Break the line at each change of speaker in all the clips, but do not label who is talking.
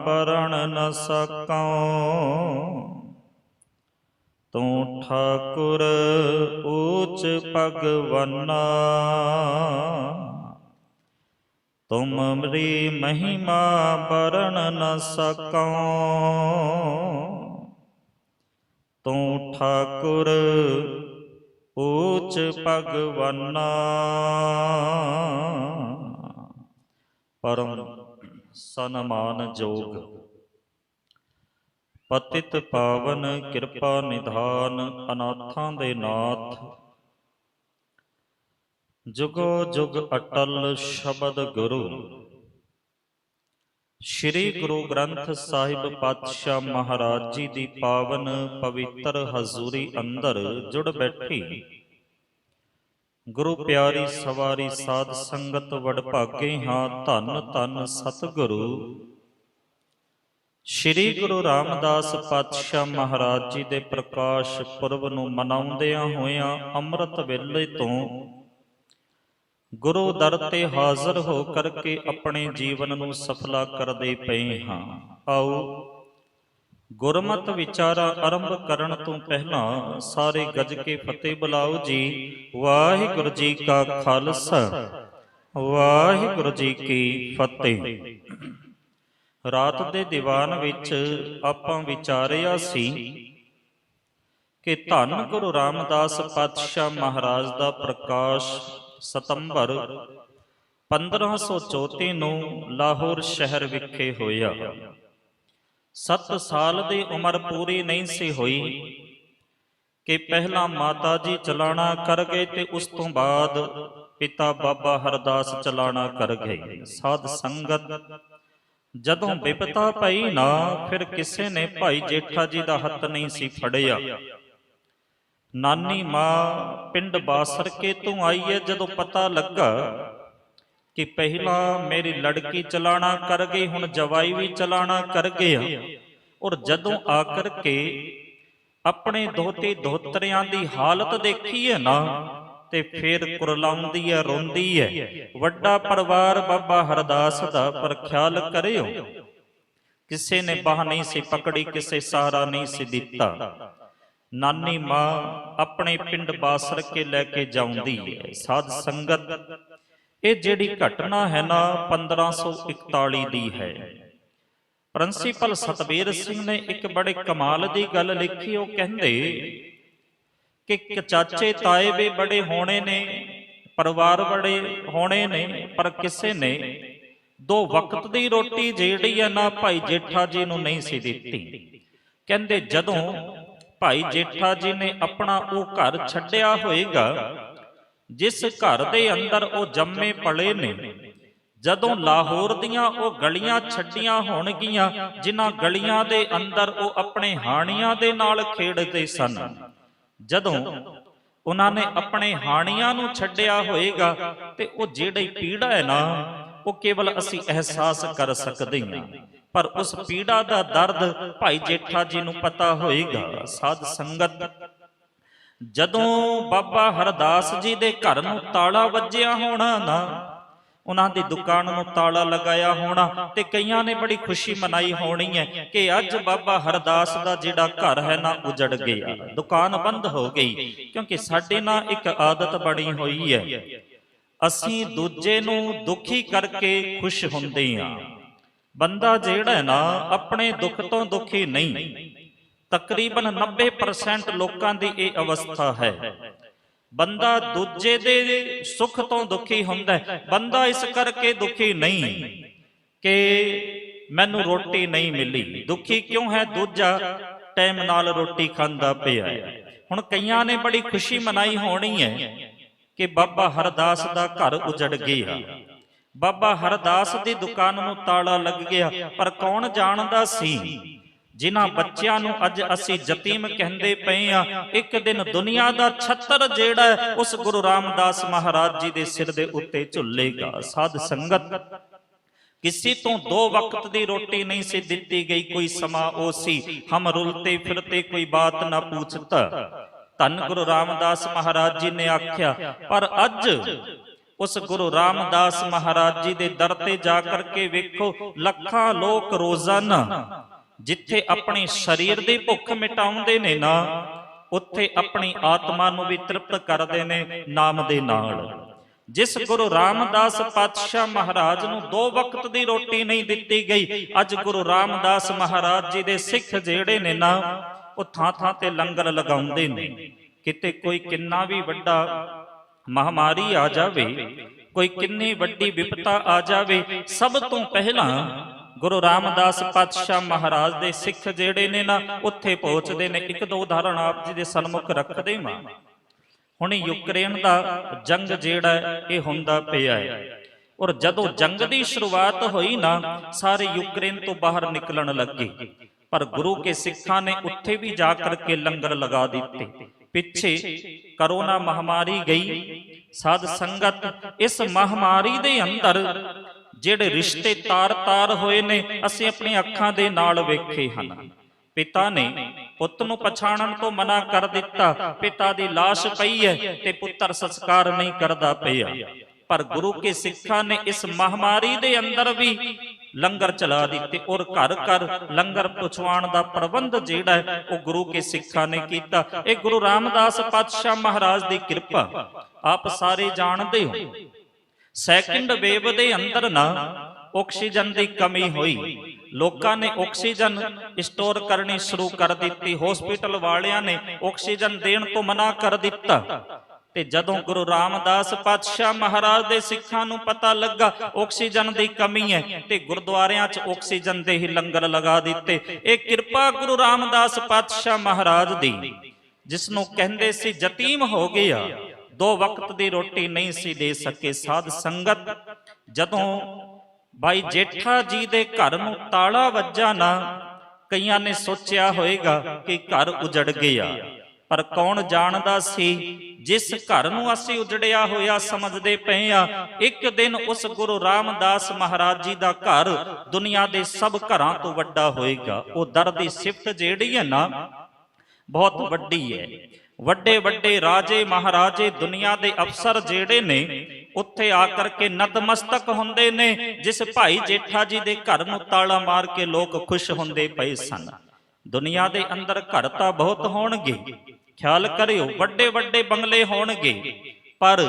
बरण न सकौं। तू ठाकुर ऊच भगवाना, तुमरी महिमा बरण न सकौं। तू ठाकुर ऊच भगवाना। परम सन्मान जोग पतित पावन किरपा निधान अनाथां दे नाथ, जुगो जुग अटल शबद गुरु। श्री गुरु ग्रंथ साहिब पातशाह महाराज जी दी पावन पवित्र हजूरी अंदर जुड़ बैठी गुरु प्यारी सवारी साध संगत वडभागे हाँ। धन धन सतगुरु श्री गुरु रामदास पातशाह महाराज जी दे प्रकाश पुरब नूं मनाउंदियां होइयां अमृत वेले तो गुरु दर ते हाज़र हो करके अपने जीवन नूं सफला करदे पए हाँ। आओ गुरमत विचारा आरंभ करन तो पहला सारे गज के फतेह बुलाओ जी। वाहिगुरु जी का खालसा वाहिगुरु जी की फतेह। रात दे दीवान विच आपां विचारिया सी कि धन गुरु रामदास पातशाह महाराज दा प्रकाश सितंबर 1534 नूं लाहौर शहर विखे होया। 7 साल ਦੀ ਉਮਰ ਪੂਰੀ ਨਹੀਂ ਸੀ ਹੋਈ ਕਿ ਪਹਿਲਾਂ ਮਾਤਾ ਜੀ ਚਲਾਣਾ ਕਰ ਗਏ ਤੇ ਉਸ ਤੋਂ ਬਾਅਦ ਪਿਤਾ ਬਾਬਾ ਹਰਦਾਸ ਚਲਾਣਾ ਕਰ ਗਏ। ਸਾਧ ਸੰਗਤ ਜਦੋਂ ਵਿਪਤਾ ਪਈ ਨਾ ਫਿਰ ਕਿਸੇ ਨੇ ਭਾਈ ਜੇਠਾ ਜੀ ਦਾ ਹੱਥ ਨਹੀਂ ਸੀ ਫੜਿਆ। ਨਾਨੀ ਮਾਂ ਪਿੰਡ ਬਾਸਰਕੇ ਤੋਂ ਆਈ ਹੈ। ਜਦੋਂ ਪਤਾ ਲੱਗਾ कि पहला मेरी लड़की चलाना कर गई, हुण जवाई भी चलाना कर गया, और जदों आकर के अपने दोते दोहतरियां दी हालत देखी है ना ते फिर कुरलाउंदी है, रोंदी है। वड्डा परिवार बाबा हरदास दा, पर ख्याल करियो किसी ने बाह नहीं सी पकड़ी, किसी सहारा नहीं सी दिता। नानी मां अपने पिंड बासर के लैके जाउंदी है। साध संगत ਇਹ ਜਿਹੜੀ ਘਟਨਾ ਹੈ ਨਾ 1541 ਦੀ ਹੈ। ਪ੍ਰਿੰਸੀਪਲ ਸਤਬੀਰ ਸਿੰਘ ਨੇ ਇੱਕ ਬੜੇ ਕਮਾਲ ਦੀ ਗੱਲ ਲਿਖੀ। ਉਹ ਕਹਿੰਦੇ ਕਿ ਚਾਚੇ ਤਾਏ ਵੀ ਬੜੇ ਹੋਣੇ ਨੇ, ਪਰਿਵਾਰ ਬੜੇ ਹੋਣੇ ਨੇ, ਪਰ ਕਿਸੇ ਨੇ 2 ਵਕਤ ਦੀ ਰੋਟੀ ਜਿਹੜੀ ਹੈ ਨਾ ਭਾਈ ਜੇਠਾ ਜੀ ਨੂੰ ਨਹੀਂ ਸੀ ਦਿੱਤੀ। ਕਹਿੰਦੇ ਜਦੋਂ ਭਾਈ ਜੇਠਾ ਜੀ ਨੇ ਆਪਣਾ ਉਹ ਘਰ ਛੱਡਿਆ ਹੋਏਗਾ जिस घर दे अंदर वो जम्मे पले ने, जदों लाहौर दियां वो गलियां छड्डियां होणगियां जिन्हां गलियां दे अंदर वो अपने हाणियां दे नाल खेडदे सन, जदों उन्हां ने अपने हाणियां नूं छड्डिया होएगा ते वो जिहड़ी पीड़ा है ना वो केवल असीं एहसास कर सकदे हां, पर उस पीड़ा दा दर्द भाई जेठा जी नूं पता होएगा। साध संगत जदों बाबा हरदास जी दे घर नूं ताला वज्जिया होना ना, उन्हां दी दुकान नूं ताला लगाया होना ते कईयां ने बड़ी खुशी मनाई होनी है कि अज बाबा हरदास दा जिहड़ा घर है ना उजड़ गया, दुकान बंद हो गई। क्योंकि साडे ना एक आदत बनी हुई है, असीं दूजे नूं दुखी करके खुश हुंदे हां। बंदा जिहड़ा है ना अपने दुख तो दुखी नहीं। तकरीबन 90% लोगों की यह अवस्था है। बंदा दूजे दे सुख तो दुखी हुंदा है। बंदा इस करके दुखी नहीं कि मैनू रोटी नहीं मिली, दुखी क्यों है दूजा टाइम नाल रोटी खांदा पिया है। हुण कईयां ने बड़ी खुशी मनाई होनी है कि बाबा हरदास दा घर उजड़ गया, बाबा हरदास दी दुकान नूं ताला लग गया। पर कौन जानदा सी जिन्हां बच्चियां नूं अज असीं जतीम कहंदे पए आ, एक दिन दुनिया दा छत्तर जेड़ा उस गुरु रामदास महाराज जी दे सिर दे उत्ते झुलेगा। साध संगत किसी तो 2 वक्त दी रोटी नहीं सी दिती गई, कोई समा ओ सी हम रुलते फिरते कोई बात ना पूछता। धन गुरु रामदास महाराज जी ने आख्या, पर अज ਉਸ ਗੁਰੂ ਰਾਮਦਾਸ ਮਹਾਰਾਜ ਜੀ ਦੇ ਦਰ ਤੇ ਜਾ ਕਰਕੇ ਵੇਖੋ, ਲੱਖਾਂ ਲੋਕ ਰੋਜ਼ਾਨਾ ਜਿੱਥੇ ਆਪਣੀ ਸਰੀਰ ਦੀ ਭੁੱਖ ਮਿਟਾਉਂਦੇ ਨੇ ਨਾ, ਉੱਥੇ ਆਪਣੀ ਆਤਮਾ ਨੂੰ ਵੀ ਤ੍ਰਿਪਤ ਕਰਦੇ ਨੇ ਨਾਮ ਦੇ ਨਾਲ। ਜਿਸ ਗੁਰੂ ਰਾਮਦਾਸ ਪਾਤਸ਼ਾਹ ਮਹਾਰਾਜ ਨੂੰ 2 ਵਕਤ ਦੀ ਰੋਟੀ ਨਹੀਂ ਦਿੱਤੀ ਗਈ, ਅੱਜ ਗੁਰੂ ਰਾਮਦਾਸ ਮਹਾਰਾਜ ਜੀ ਦੇ ਸਿੱਖ ਜਿਹੜੇ ਨੇ ਨਾ, ਉਹ ਥਾਂ ਥਾਂ ਤੇ ਲੰਗਰ ਲਗਾਉਂਦੇ ਨੇ। ਕਿਤੇ ਕੋਈ ਕਿੰਨਾ ਵੀ ਵੱਡਾ ਮਹਾਮਾਰੀ ਆ ਜਾਵੇ, ਕੋਈ ਕਿੰਨੀ ਵੱਡੀ ਵਿਪਤਾ ਆ ਜਾਵੇ, ਸਭ ਤੋਂ ਪਹਿਲਾਂ ਗੁਰੂ ਰਾਮਦਾਸ ਪਾਤਸ਼ਾਹ ਮਹਾਰਾਜ ਦੇ ਸਿੱਖ ਜਿਹੜੇ ਨੇ ਨਾ, ਉੱਥੇ ਪਹੁੰਚਦੇ ਨੇ। 1-2 ਉਦਾਹਰਣ ਆਪ ਜੀ ਦੇ ਸਨਮੁਖ ਰੱਖਦੇ ਹਾਂ। ਹੁਣ ਯੂਕਰੇਨ ਦਾ ਜੰਗ ਜਿਹੜਾ ਇਹ ਹੁੰਦਾ ਪਿਆ ਹੈ, ਔਰ ਜਦੋਂ ਜੰਗ ਦੀ ਸ਼ੁਰੂਆਤ ਹੋਈ ਨਾ, ਸਾਰੇ ਯੂਕਰੇਨ ਤੋਂ ਬਾਹਰ ਨਿਕਲਣ ਲੱਗੇ, ਪਰ ਗੁਰੂ ਕੇ ਸਿੱਖਾਂ ਨੇ ਉੱਥੇ ਵੀ ਜਾ ਕਰਕੇ ਲੰਗਰ ਲਗਾ ਦਿੱਤੇ। ਪਿੱਛੇ ਕਰੋਨਾ ਮਹਾਮਾਰੀ ਗਈ, ਸਾਧ ਸੰਗਤ ਇਸ ਮਹਾਮਾਰੀ ਦੇ ਅੰਦਰ ਜਿਹੜੇ ਰਿਸ਼ਤੇ ਤਾਰ-ਤਾਰ ਹੋਏ ਨੇ, ਅਸੀਂ ਆਪਣੀ ਅੱਖਾਂ ਦੇ ਨਾਲ ਵੇਖੇ ਹਨ। ਪਿਤਾ ਨੇ ਪੁੱਤ ਨੂੰ ਪਛਾਣਨ ਤੋਂ ਮਨਾ ਕਰ ਦਿੱਤਾ, ਪਿਤਾ ਦੀ ਲਾਸ਼ ਪਈ ਹੈ ਤੇ ਪੁੱਤਰ ਸੰਸਕਾਰ ਨਹੀਂ ਕਰਦਾ ਪਿਆ, ਪਰ ਗੁਰੂ ਕੇ ਸਿੱਖਾਂ ਨੇ ਇਸ ਮਹਾਮਾਰੀ ਦੇ ਅੰਦਰ ਵੀ ਲੰਗਰ ਚਲਾ ਦਿੱਤੇ, ਔਰ ਘਰ ਘਰ ਲੰਗਰ ਪਹੁੰਚਾਉਣ ਦਾ ਪ੍ਰਬੰਧ ਜਿਹੜਾ ਹੈ ਉਹ ਗੁਰੂ ਕੇ ਸਿੱਖਾਂ ਨੇ ਕੀਤਾ। ਇਹ ਗੁਰੂ ਰਾਮਦਾਸ ਪਾਤਸ਼ਾਹ ਮਹਾਰਾਜ ਦੀ ਕਿਰਪਾ। ਆਪ ਸਾਰੇ ਜਾਣਦੇ ਹੋ, ਸੈਕਿੰਡ ਵੇਵ ਦੇ ਅੰਦਰ ਨਾ ਆਕਸੀਜਨ ਦੀ ਕਮੀ ਹੋਈ, ਲੋਕਾਂ ਨੇ ਆਕਸੀਜਨ ਸਟੋਰ ਕਰਨੀ ਸ਼ੁਰੂ ਕਰ ਦਿੱਤੀ, ਹਸਪੀਟਲ ਵਾਲਿਆਂ ਨੇ ਆਕਸੀਜਨ ਦੇਣ ਤੋਂ ਮਨਾ ਕਰ ਦਿੱਤਾ। ਤੇ ਜਦੋਂ ਗੁਰੂ ਰਾਮਦਾਸ ਪਾਤਸ਼ਾਹ ਮਹਾਰਾਜ ਦੇ ਸਿੱਖਾਂ ਨੂੰ ਪਤਾ ਲੱਗਾ ਆਕਸੀਜਨ ਦੀ ਕਮੀ ਹੈ, ਤੇ ਗੁਰਦੁਆਰਿਆਂ 'ਚ ਆਕਸੀਜਨ ਦੇ ਹੀ ਲੰਗਰ ਲਗਾ ਦਿੱਤੇ। ਇਹ ਕਿਰਪਾ ਗੁਰੂ ਰਾਮਦਾਸ ਪਾਤਸ਼ਾਹ ਮਹਾਰਾਜ ਦੀ, ਜਿਸ ਨੂੰ ਕਹਿੰਦੇ ਸੀ ਯਤੀਮ ਹੋ ਗਿਆ, 2 ਵਕਤ ਦੀ ਰੋਟੀ ਨਹੀਂ ਸੀ ਦੇ ਸਕੇ। ਸਾਧ ਸੰਗਤ, ਜਦੋਂ ਭਾਈ ਜੇਠਾ ਜੀ ਦੇ ਘਰ ਨੂੰ ਤਾਲਾ ਵੱਜਾ ਨਾ, ਕਈਆਂ ਨੇ ਸੋਚਿਆ ਹੋਵੇਗਾ ਕਿ ਘਰ ਉਜੜ ਗਿਆ, ਪਰ ਕੌਣ ਜਾਣਦਾ ਸੀ ਜਿਸ ਘਰ ਨੂੰ ਅਸੀਂ ਉਜੜਿਆ ਹੋਇਆ ਸਮਝਦੇ ਪਏ ਆ, ਇੱਕ ਦਿਨ ਉਸ ਗੁਰੂ ਰਾਮਦਾਸ ਮਹਾਰਾਜ ਜੀ ਦਾ ਘਰ ਦੁਨੀਆ ਦੇ ਸਭ ਘਰਾਂ ਤੋਂ ਵੱਡਾ ਹੋਏਗਾ। ਉਹ ਦਰ ਦੀ ਸਿਫਤ ਜਿਹੜੀ ਹੈ ਨਾ, ਬਹੁਤ ਵੱਡੀ ਹੈ। ਵੱਡੇ ਵੱਡੇ ਰਾਜੇ ਮਹਾਰਾਜੇ, ਦੁਨੀਆ ਦੇ ਅਫਸਰ ਜਿਹੜੇ ਨੇ, ਉੱਥੇ ਆ ਕਰਕੇ ਨਤਮਸਤਕ ਹੁੰਦੇ ਨੇ। ਜਿਸ ਭਾਈ ਜੇਠਾ ਜੀ ਦੇ ਘਰ ਨੂੰ ਤਾਲਾ ਮਾਰ ਕੇ ਲੋਕ ਖੁਸ਼ ਹੁੰਦੇ ਪਏ ਸਨ। ਦੁਨੀਆ ਦੇ ਅੰਦਰ ਘਰ ਤਾਂ ਬਹੁਤ ਹੋਣਗੇ, ਖਿਆਲ ਕਰਿਓ, ਵੱਡੇ ਵੱਡੇ ਬੰਗਲੇ ਹੋਣਗੇ, ਪਰ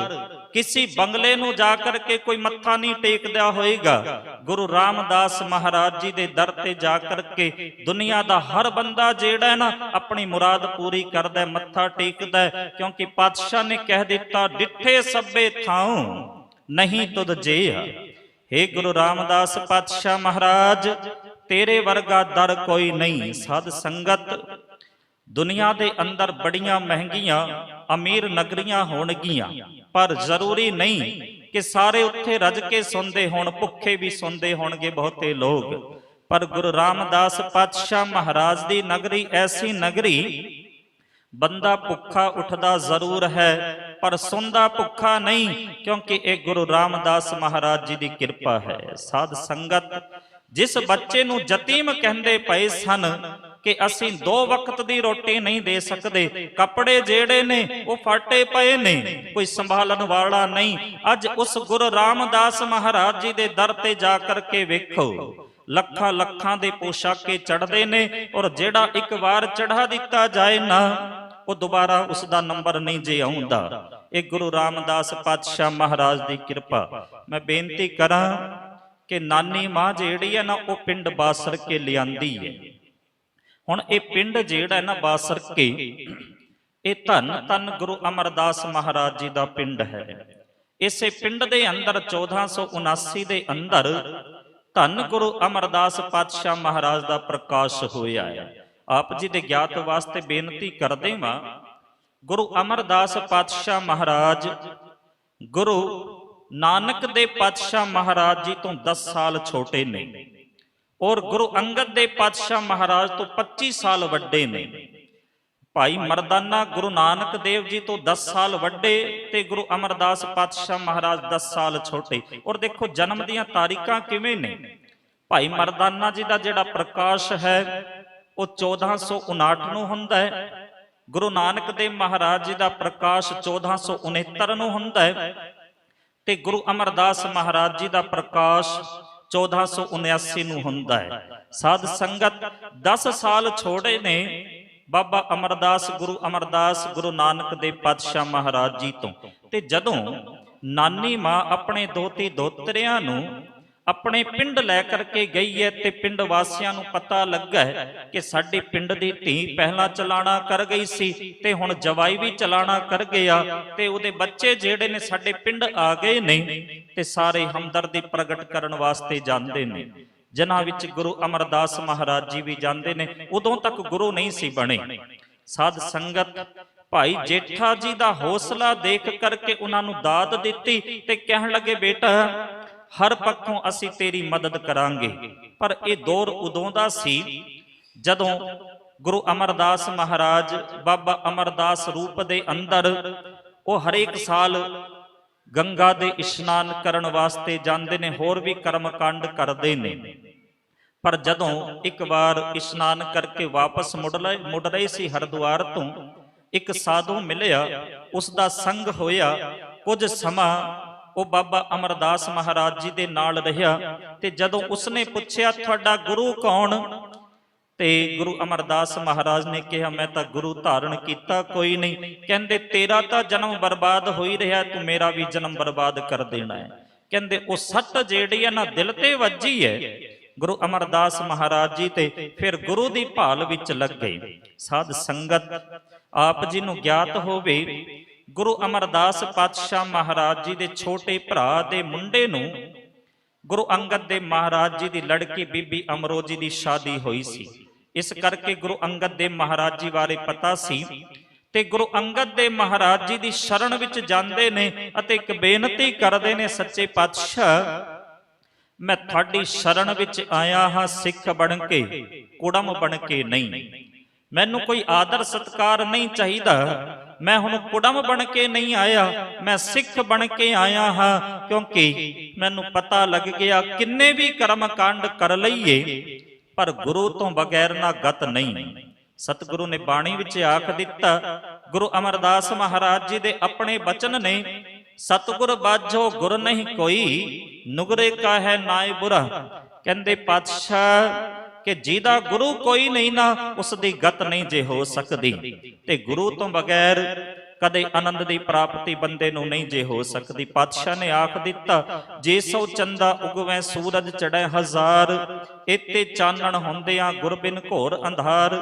ਕਿਸੇ ਬੰਗਲੇ ਨੂੰ ਜਾ ਕਰਕੇ ਕੋਈ ਮੱਥਾ ਨਹੀਂ ਟੇਕਦਾ ਹੋਏਗਾ। ਗੁਰੂ ਰਾਮਦਾਸ ਮਹਾਰਾਜ ਜੀ ਦੇ ਦਰ ਤੇ ਜਾ ਕਰਕੇ ਦੁਨੀਆ ਦਾ ਹਰ ਬੰਦਾ ਜਿਹੜਾ ਹੈ ਨਾ, ਆਪਣੀ ਮੁਰਾਦ ਪੂਰੀ ਕਰਦਾ, ਮੱਥਾ ਟੇਕਦਾ, ਕਿਉਂਕਿ ਪਾਤਸ਼ਾਹ ਨੇ ਕਹਿ ਦਿੱਤਾ, ਡਿੱਠੇ ਸਭੇ ਥਾਉ ਨਹੀਂ ਤੁਧ ਜਿਹਾ। हे ਗੁਰੂ ਰਾਮਦਾਸ ਪਾਤਸ਼ਾਹ ਮਹਾਰਾਜ, ਤੇਰੇ ਵਰਗਾ ਦਰ ਕੋਈ ਨਹੀਂ। ਸਾਧ ਸੰਗਤ, ਦੁਨੀਆ ਦੇ ਅੰਦਰ ਬੜੀਆਂ ਮਹਿੰਗੀਆਂ ਅਮੀਰ ਨਗਰੀਆਂ ਹੋਣਗੀਆਂ, ਪਰ ਜ਼ਰੂਰੀ ਨਹੀਂ ਕਿ ਸਾਰੇ ਉੱਥੇ ਰੱਜ ਕੇ ਸੌਂਦੇ ਹੋਣ, ਭੁੱਖੇ ਵੀ ਸੌਂਦੇ ਹੋਣਗੇ ਬਹੁਤੇ ਲੋਕ। ਪਰ ਗੁਰੂ ਰਾਮਦਾਸ ਪਾਤਸ਼ਾਹ ਮਹਾਰਾਜ ਦੀ ਨਗਰੀ ਐਸੀ ਨਗਰੀ, ਬੰਦਾ ਭੁੱਖਾ ਉੱਠਦਾ ਜ਼ਰੂਰ ਹੈ ਪਰ ਸੌਂਦਾ ਭੁੱਖਾ ਨਹੀਂ, ਕਿਉਂਕਿ ਇਹ ਗੁਰੂ ਰਾਮਦਾਸ ਮਹਾਰਾਜ ਜੀ ਦੀ ਕਿਰਪਾ ਹੈ। ਸਾਧ ਸੰਗਤ, ਜਿਸ ਬੱਚੇ ਨੂੰ ਯਤੀਮ ਕਹਿੰਦੇ ਪਏ ਸਨ ਕਿ ਅਸੀਂ 2 ਵਕਤ ਦੀ ਰੋਟੀ ਨਹੀਂ ਦੇ ਸਕਦੇ, ਕੱਪੜੇ ਜਿਹੜੇ ਨੇ ਉਹ ਫਾਟੇ ਪਏ ਨੇ, ਕੋਈ ਸੰਭਾਲਣ ਵਾਲਾ ਨਹੀਂ, ਅੱਜ ਉਸ ਗੁਰੂ ਰਾਮਦਾਸ ਮਹਾਰਾਜ ਜੀ ਦੇ ਦਰ ਤੇ ਜਾ ਕਰਕੇ ਵੇਖੋ, ਲੱਖਾਂ ਲੱਖਾਂ ਦੇ ਪੋਸ਼ਾਕੇ ਚੜ੍ਹਦੇ ਨੇ, ਔਰ ਜਿਹੜਾ ਇੱਕ ਵਾਰ ਚੜ੍ਹਾ ਦਿੱਤਾ ਜਾਏ ਨਾ, ਉਹ ਦੁਬਾਰਾ ਉਸ ਦਾ ਨੰਬਰ ਨਹੀਂ ਜੇ ਆਉਂਦਾ। ਇਹ ਗੁਰੂ ਰਾਮਦਾਸ ਪਾਤਸ਼ਾਹ ਮਹਾਰਾਜ ਦੀ ਕਿਰਪਾ। ਮੈਂ ਬੇਨਤੀ ਕਰਾਂ ਕਿ ਨਾਨੀ ਮਾਂ ਜਿਹੜੀ ਹੈ ਨਾ, ਉਹ ਪਿੰਡ ਬਾਸਰ ਕੇ ਲਿਆਂਦੀ ਹੈ। ਹੁਣ ਇਹ ਪਿੰਡ ਜਿਹੜਾ ਹੈ ਨਾ ਬਾਸਰ ਕੇ, ਇਹ ਧੰਨ ਧੰਨ ਗੁਰੂ ਅਮਰਦਾਸ ਮਹਾਰਾਜ ਜੀ ਦਾ ਪਿੰਡ ਹੈ। ਇਸੇ ਪਿੰਡ ਦੇ ਅੰਦਰ 1479 ਦੇ ਅੰਦਰ ਧੰਨ ਗੁਰੂ ਅਮਰਦਾਸ ਪਾਤਸ਼ਾਹ ਮਹਾਰਾਜ ਦਾ ਪ੍ਰਕਾਸ਼ ਹੋਇਆ ਹੈ। ਆਪ ਜੀ ਦੇ ਗਿਆਤ ਵਾਸਤੇ ਬੇਨਤੀ ਕਰਦੇ ਹਾਂ, ਗੁਰੂ ਅਮਰਦਾਸ ਪਾਤਸ਼ਾਹ ਮਹਾਰਾਜ ਗੁਰੂ ਨਾਨਕ ਦੇ ਪਾਤਸ਼ਾਹ ਮਹਾਰਾਜ ਜੀ ਤੋਂ 10 ਸਾਲ ਛੋਟੇ ਨੇ, ਔਰ ਗੁਰੂ ਅੰਗਦ ਦੇ ਪਾਤਸ਼ਾਹ ਮਹਾਰਾਜ ਤੋਂ 25 ਸਾਲ ਵੱਡੇ ਨੇ। ਭਾਈ ਮਰਦਾਨਾ ਗੁਰੂ ਨਾਨਕ ਦੇਵ ਜੀ ਤੋਂ 10 ਸਾਲ ਵੱਡੇ ਤੇ ਗੁਰੂ ਅਮਰਦਾਸ ਪਾਤਸ਼ਾਹ ਮਹਾਰਾਜ 10 ਸਾਲ ਛੋਟੇ। ਔਰ ਦੇਖੋ ਜਨਮ ਦੀਆਂ ਤਾਰੀਖਾਂ ਕਿਵੇਂ ਨੇ। ਭਾਈ ਮਰਦਾਨਾ ਜੀ ਦਾ ਜਿਹੜਾ ਪ੍ਰਕਾਸ਼ ਹੈ ਉਹ 1459 ਨੂੰ ਹੁੰਦਾ ਹੈ। ਗੁਰੂ ਨਾਨਕ ਦੇਵ ਮਹਾਰਾਜ ਜੀ ਦਾ ਪ੍ਰਕਾਸ਼ 1469 ਨੂੰ ਹੁੰਦਾ ਹੈ। ਤੇ ਗੁਰੂ ਅਮਰਦਾਸ ਮਹਾਰਾਜ ਜੀ ਦਾ ਪ੍ਰਕਾਸ਼ 1479 ਨੂੰ ਹੁੰਦਾ ਹੈ। ਸਾਧ ਸੰਗਤ 10 ਸਾਲ ਛੋੜੇ ਨੇ ਬਾਬਾ ਅਮਰਦਾਸ, ਗੁਰੂ ਅਮਰਦਾਸ ਗੁਰੂ ਨਾਨਕ ਦੇਵ ਪਾਤਸ਼ਾਹ ਮਹਾਰਾਜ ਜੀ ਤੋਂ। ਤੇ ਜਦੋਂ ਨਾਨੀ ਮਾਂ ਆਪਣੇ ਦੋਤੀ ਦੋਤਰਿਆਂ ਨੂੰ ਆਪਣੇ ਪਿੰਡ ਲੈ ਕਰਕੇ ਗਈ ਹੈ ਤੇ ਪਿੰਡ ਵਾਸੀਆਂ ਨੂੰ ਪਤਾ ਲੱਗਾ ਹੈ ਕਿ ਸਾਡੇ ਪਿੰਡ ਦੀ ਧੀ ਪਹਿਲਾਂ ਚਲਾਣਾ ਕਰ ਗਈ ਸੀ ਤੇ ਹੁਣ ਜਵਾਈ ਵੀ ਚਲਾਣਾ ਕਰ ਗਿਆ ਤੇ ਉਹਦੇ ਬੱਚੇ ਜਿਹੜੇ ਨੇ ਸਾਡੇ ਪਿੰਡ ਆ ਗਏ ਨੇ, ਤੇ ਸਾਰੇ ਹਮਦਰਦੀ ਪ੍ਰਗਟ ਕਰਨ ਵਾਸਤੇ ਜਾਂਦੇ ਨੇ, ਜਿਨ੍ਹਾਂ ਵਿੱਚ ਗੁਰੂ ਅਮਰਦਾਸ ਮਹਾਰਾਜ ਜੀ ਵੀ ਜਾਂਦੇ ਨੇ। ਉਦੋਂ ਤੱਕ ਗੁਰੂ ਨਹੀਂ ਸੀ ਬਣੇ। ਸਾਧ ਸੰਗਤ ਭਾਈ ਜੇਠਾ ਜੀ ਦਾ ਹੌਸਲਾ ਦੇਖ ਕਰਕੇ ਉਹਨਾਂ ਨੂੰ ਦਾਤ ਦਿੱਤੀ ਤੇ ਕਹਿਣ ਲੱਗੇ, ਬੇਟਾ ਹਰ ਪੱਖੋਂ ਅਸੀਂ ਤੇਰੀ ਮਦਦ ਕਰਾਂਗੇ। ਪਰ ਇਹ ਦੌਰ ਉਦੋਂ ਦਾ ਸੀ ਜਦੋਂ ਗੁਰੂ ਅਮਰਦਾਸ ਮਹਾਰਾਜ ਬਾਬਾ ਅਮਰਦਾਸ ਰੂਪ ਦੇ ਅੰਦਰ ਉਹ ਹਰੇਕ ਸਾਲ ਗੰਗਾ ਦੇ ਇਸ਼ਨਾਨ ਕਰਨ ਵਾਸਤੇ ਜਾਂਦੇ ਨੇ, ਹੋਰ ਵੀ ਕਰਮ ਕਾਂਡ ਕਰਦੇ ਨੇ। ਪਰ ਜਦੋਂ ਇੱਕ ਵਾਰ ਇਸ਼ਨਾਨ ਕਰਕੇ ਵਾਪਸ ਮੁੜ ਰਹੇ ਸੀ ਹਰਿਦੁਆਰ ਤੋਂ, ਇੱਕ ਸਾਧੂ ਮਿਲਿਆ, ਉਸ ਦਾ ਸੰਗ ਹੋਇਆ। ਕੁਝ ਸਮਾਂ ਉਹ ਬਾਬਾ ਅਮਰਦਾਸ ਮਹਾਰਾਜ ਜੀ ਦੇ ਨਾਲ ਰਿਹਾ ਤੇ ਜਦੋਂ ਉਸਨੇ ਪੁੱਛਿਆ ਤੁਹਾਡਾ ਗੁਰੂ ਕੌਣ, ਤੇ ਗੁਰੂ ਅਮਰਦਾਸ ਮਹਾਰਾਜ ਨੇ ਕਿਹਾ ਮੈਂ ਤਾਂ ਗੁਰੂ ਧਾਰਨ ਕੀਤਾ ਕੋਈ ਨਹੀਂ। ਕਹਿੰਦੇ ਤੇਰਾ ਤਾਂ ਜਨਮ ਬਰਬਾਦ ਹੋ ਹੀ ਰਿਹਾ, ਤੂੰ ਮੇਰਾ ਵੀ ਜਨਮ ਬਰਬਾਦ ਕਰ ਦੇਣਾ ਹੈ। ਕਹਿੰਦੇ ਉਹ ਸੱਟ ਜਿਹੜੀ ਹੈ ਨਾ ਦਿਲ ਤੇ ਵੱਜੀ ਹੈ ਗੁਰੂ ਅਮਰਦਾਸ ਮਹਾਰਾਜ ਜੀ ਤੇ, ਫਿਰ ਗੁਰੂ ਦੀ ਭਾਲ ਵਿੱਚ ਲੱਗ ਗਏ। ਸਾਧ ਸੰਗਤ ਆਪ ਜੀ ਨੂੰ ਗਿਆਤ ਹੋਵੇ, ਗੁਰੂ ਅਮਰਦਾਸ ਪਾਤਸ਼ਾਹ ਮਹਾਰਾਜ ਜੀ ਦੇ ਛੋਟੇ ਭਰਾ ਦੇ ਮੁੰਡੇ ਨੂੰ ਗੁਰੂ ਅੰਗਦ ਦੇਵ ਮਹਾਰਾਜ ਜੀ ਦੀ ਲੜਕੀ ਬੀਬੀ ਅਮਰੋਜੀ ਦੀ ਸ਼ਾਦੀ ਹੋਈ ਸੀ। ਇਸ ਕਰਕੇ ਗੁਰੂ ਅੰਗਦ ਦੇਵ ਮਹਾਰਾਜ ਜੀ ਬਾਰੇ ਪਤਾ ਸੀ ਤੇ ਗੁਰੂ ਅੰਗਦ ਦੇਵ ਮਹਾਰਾਜ ਜੀ ਦੀ ਸ਼ਰਨ ਵਿੱਚ ਜਾਂਦੇ ਨੇ ਅਤੇ ਇੱਕ ਬੇਨਤੀ ਕਰਦੇ ਨੇ, ਸੱਚੇ ਪਾਤਸ਼ਾਹ ਮੈਂ ਤੁਹਾਡੀ ਸ਼ਰਨ ਵਿੱਚ ਆਇਆ ਹਾਂ ਸਿੱਖ ਬਣ ਕੇ, ਕੁੜਮ ਬਣ ਕੇ ਨਹੀਂ। ਮੈਨੂੰ ਕੋਈ ਆਦਰ ਸਤਕਾਰ ਨਹੀਂ ਚਾਹੀਦਾ, ਮੈਂ ਹੁਣ ਕੁੜਮ ਬਣ ਕੇ ਨਹੀਂ ਆਇਆ, ਮੈਂ ਸਿੱਖ ਬਣ ਕੇ ਆਇਆ ਹਾਂ। ਕਿਉਂਕਿ ਮੈਨੂੰ ਪਤਾ ਲੱਗ ਗਿਆ ਕਿੰਨੇ ਵੀ ਕਰਮ ਕਾਂਡ ਕਰ ਲਈਏ ਪਰ ਗੁਰੂ ਤੋਂ ਬਗੈਰ ਨਾ ਗਤ ਨਹੀਂ। ਸਤਿਗੁਰੂ ਨੇ ਬਾਣੀ ਵਿੱਚ ਆਖ ਦਿੱਤਾ, ਗੁਰੂ ਅਮਰਦਾਸ ਮਹਾਰਾਜ ਜੀ ਦੇ ਆਪਣੇ ਬਚਨ ਨੇ, ਸਤਿਗੁਰ ਬਾਝੋ ਗੁਰ ਨਹੀਂ ਕੋਈ, ਨੁਗਰੇ ਕਾ ਹੈ ਨਾਏ ਬੁਰਾ। ਕਹਿੰਦੇ ਪਾਤਸ਼ਾਹ ਕਿ ਜਿਹਦਾ ਗੁਰੂ ਕੋਈ ਨਹੀਂ ਨਾ, ਉਸ ਦੀ ਗਤ ਨਹੀਂ ਜੇ ਹੋ ਸਕਦੀ, ਤੇ ਗੁਰੂ ਤੋਂ ਬਗੈਰ ਕਦੇ ਆਨੰਦ ਦੀ ਪ੍ਰਾਪਤੀ ਬੰਦੇ ਨੂੰ ਨਹੀਂ ਜੇ ਹੋ ਸਕਦੀ। ਪਾਤਸ਼ਾਹ ਨੇ ਆਖ ਦਿੱਤਾ, ਜੇ ਸੋ ਚੰਦਾ ਉਗਵੈ ਸੂਰਜ ਚੜ੍ਹੈ ਹਜ਼ਾਰ, ਇਤੇ ਚਾਨਣ ਹੁੰਦਿਆਂ ਗੁਰ ਬਿਨ ਘੋਰ ਅੰਧਾਰ।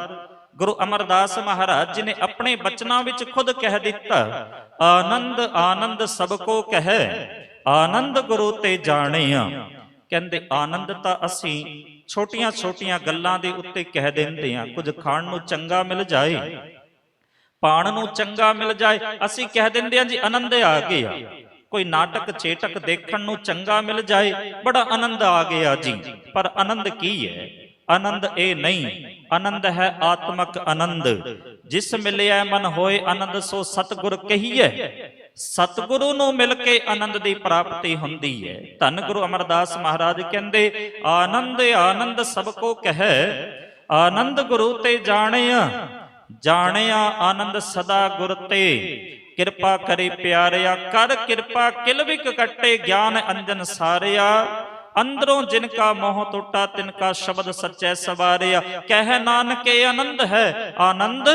ਗੁਰੂ ਅਮਰਦਾਸ ਮਹਾਰਾਜ ਜੀ ਨੇ ਆਪਣੇ ਬਚਨਾਂ ਵਿੱਚ ਖੁਦ ਕਹਿ ਦਿੱਤਾ, ਆਨੰਦ ਆਨੰਦ ਸਭ ਕੋ ਕਹੈ, ਆਨੰਦ ਗੁਰੂ ਤੇ ਜਾਣਿਆ। ਕਹਿੰਦੇ ਆਨੰਦ ਤਾਂ ਅਸੀਂ ਛੋਟੀਆਂ ਛੋਟੀਆਂ ਗੱਲਾਂ ਦੇ ਉੱਤੇ ਕਹਿ ਦਿੰਦੇ ਹਾਂ। ਕੁਝ ਖਾਣ ਨੂੰ ਚੰਗਾ ਮਿਲ ਜਾਏ, ਪਾਣ ਨੂੰ ਚੰਗਾ ਮਿਲ ਜਾਏ, ਅਸੀਂ ਕਹਿ ਦਿੰਦੇ ਹਾਂ ਜੀ ਆਨੰਦ ਆ ਗਿਆ। ਕੋਈ ਨਾਟਕ ਚੇਟਕ ਦੇਖਣ ਨੂੰ ਚੰਗਾ ਮਿਲ ਜਾਏ, ਬੜਾ ਆਨੰਦ ਆ ਗਿਆ ਜੀ। ਪਰ ਆਨੰਦ ਕੀ ਹੈ? ਆਨੰਦ ਇਹ ਨਹੀਂ, ਆਨੰਦ ਹੈ ਆਤਮਕ ਆਨੰਦ। ਜਿਸ ਮਿਲਿਆ ਮਨ ਹੋਏ ਆਨੰਦ, ਸੋ ਸਤਿਗੁਰ ਕਹੀਏ। ਸਤਿਗੁਰੂ ਨੂੰ ਮਿਲ ਕੇ ਆਨੰਦ ਦੀ ਪ੍ਰਾਪਤੀ ਹੁੰਦੀ ਹੈ। ਧੰਨ ਗੁਰੂ ਅਮਰਦਾਸ ਮਹਾਰਾਜ ਕਹਿੰਦੇ, ਆਨੰਦ ਆਨੰਦ ਸਭ ਕੋ ਕਹੈ, ਆਨੰਦ ਗੁਰੂ ਤੇ ਜਾਣਿਆ। ਜਾਣਿਆ ਆਨੰਦ ਸਦਾ ਗੁਰ ਤੇ, ਕਿਰਪਾ ਕਰੇ ਪਿਆਰਿਆ, ਕਰ ਕਿਰਪਾ ਕਿਲਵਿਕ ਕੱਟੇ, ਗਿਆਨ ਅੰਜਨ ਸਾਰਿਆ। ਅੰਦਰੋਂ ਜਿਨ ਕਾ ਮੋਹ ਟੁੱਟਾ, ਤਿਨ ਕਾ ਸ਼ਬਦ ਸੱਚੈ ਸਵਾਰਿਆ। ਕਹਿ ਨਾਨਕੇ ਆਨੰਦ ਹੈ, ਆਨੰਦ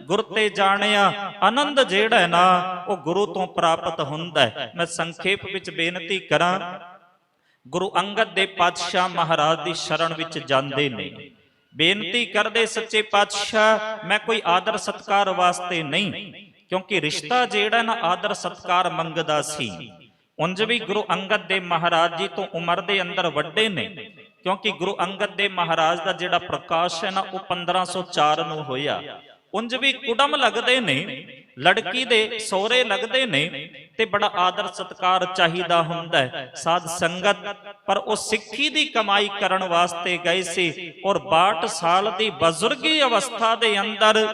ਗੁਰ ਤੇ ਜਾਣਿਆ। ਆਨੰਦ ਜਿਹੜਾ ਨਾ ਉਹ ਗੁਰੂ ਤੋਂ ਪ੍ਰਾਪਤ ਹੁੰਦਾ ਹੈ। ਮੈਂ ਸੰਖੇਪ ਵਿੱਚ ਬੇਨਤੀ ਕਰਾਂ, ਗੁਰੂ ਅੰਗਦ ਦੇਵ ਪਾਤਸ਼ਾਹ ਮਹਾਰਾਜ ਦੀ ਸ਼ਰਨ ਵਿੱਚ ਜਾਂਦੇ ਨੇ, ਬੇਨਤੀ ਕਰਦੇ, ਸੱਚੇ ਪਾਤਸ਼ਾਹ ਮੈਂ ਕੋਈ ਆਦਰ ਸਤਕਾਰ ਵਾਸਤੇ ਨਹੀਂ, ਕਿਉਂਕਿ ਰਿਸ਼ਤਾ ਜਿਹੜਾ ਨਾ ਆਦਰ ਸਤਕਾਰ ਮੰਗਦਾ ਸੀ। ਉਂਝ ਵੀ ਗੁਰੂ ਅੰਗਦ ਦੇਵ ਮਹਾਰਾਜ ਜੀ ਤੋਂ ਉਮਰ ਦੇ ਅੰਦਰ ਵੱਡੇ ਨੇ, ਕਿਉਂਕਿ ਗੁਰੂ ਅੰਗਦ ਦੇਵ ਮਹਾਰਾਜ ਦਾ ਜਿਹੜਾ ਪ੍ਰਕਾਸ਼ ਹੈ ਨਾ ਉਹ 1504 ਨੂੰ ਹੋਇਆ। ਉਂਝ ਵੀ ਕੁੜਮ ਲੱਗਦੇ ਨੇ, ਲੜਕੀ ਦੇ ਸਹੁਰੇ ਲੱਗਦੇ ਨੇ, ਤੇ ਬੜਾ ਆਦਰ ਸਤਕਾਰ ਚਾਹੀਦਾ ਹੁੰਦਾ ਹੈ। ਸਾਧ ਸੰਗਤ ਪਰ ਉਹ ਸਿੱਖੀ ਦੀ ਕਮਾਈ ਕਰਨ ਵਾਸਤੇ ਗਏ ਸੀ, ਔਰ 62 ਸਾਲ ਦੀ ਬਜ਼ੁਰਗੀ ਅਵਸਥਾ ਦੇ ਅੰਦਰ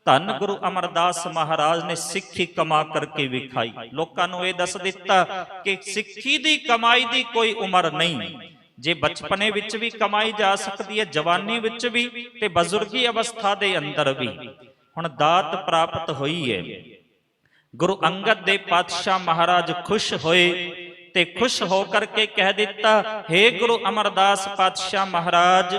ਧੰਨ ਗੁਰੂ ਅਮਰਦਾਸ ਮਹਾਰਾਜ ਨੇ ਸਿੱਖੀ ਕਮਾ ਕਰਕੇ ਵਿਖਾਈ। ਲੋਕਾਂ ਨੂੰ ਇਹ ਦੱਸ ਦਿੱਤਾ ਕਿ ਸਿੱਖੀ ਦੀ ਕਮਾਈ ਦੀ ਕੋਈ ਉਮਰ ਨਹੀਂ। ਜੇ ਬਚਪਨੇ ਵਿੱਚ ਵੀ ਕਮਾਈ ਜਾ ਸਕਦੀ ਹੈ, ਜਵਾਨੀ ਵਿੱਚ ਵੀ, ਤੇ ਬਜ਼ੁਰਗੀ ਅਵਸਥਾ ਦੇ ਅੰਦਰ ਵੀ। ਹੁਣ ਦਾਤ ਪ੍ਰਾਪਤ ਹੋਈ ਹੈ। ਗੁਰੂ ਅੰਗਦ ਦੇਵ ਪਾਤਸ਼ਾਹ ਮਹਾਰਾਜ ਖੁਸ਼ ਹੋਏ ਤੇ ਖੁਸ਼ ਹੋ ਕਰਕੇ ਕਹਿ ਦਿੱਤਾ, ਹੇ ਗੁਰੂ ਅਮਰਦਾਸ ਪਾਤਸ਼ਾਹ ਮਹਾਰਾਜ,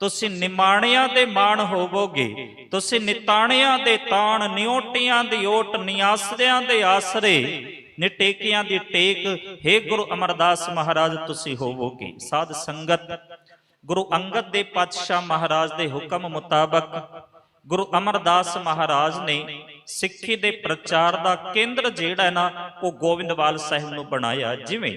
ਤੁਸੀਂ ਨਿਮਾਣਿਆਂ ਦੇ ਮਾਣ ਹੋਵੋਗੇ, ਤੁਸੀਂ ਨਿਤਾਣਿਆਂ ਦੇ ਤਾਣ, ਨਿਓਟਿਆਂ ਦੀ ਓਟ, ਨਿਆਸਰਿਆਂ ਦੇ ਆਸਰੇ, ਨਿਟੇਕਿਆਂ ਦੀ ਟੇਕ, ਹੇ ਗੁਰੂ ਅਮਰਦਾਸ ਮਹਾਰਾਜ ਤੁਸੀਂ ਹੋਵੋਗੇ। ਸਾਧ ਸੰਗਤ, ਗੁਰੂ ਅੰਗਦ ਦੇ ਪਾਤਸ਼ਾਹ ਮਹਾਰਾਜ ਦੇ ਹੁਕਮ ਮੁਤਾਬਕ ਗੁਰੂ ਅਮਰਦਾਸ ਮਹਾਰਾਜ ਨੇ ਸਿੱਖੀ ਦੇ ਪ੍ਰਚਾਰ ਦਾ ਕੇਂਦਰ ਜਿਹੜਾ ਹੈ ਨਾ, ਉਹ ਗੋਬਿੰਦਵਾਲ ਸਾਹਿਬ ਨੂੰ ਬਣਾਇਆ। ਜਿਵੇਂ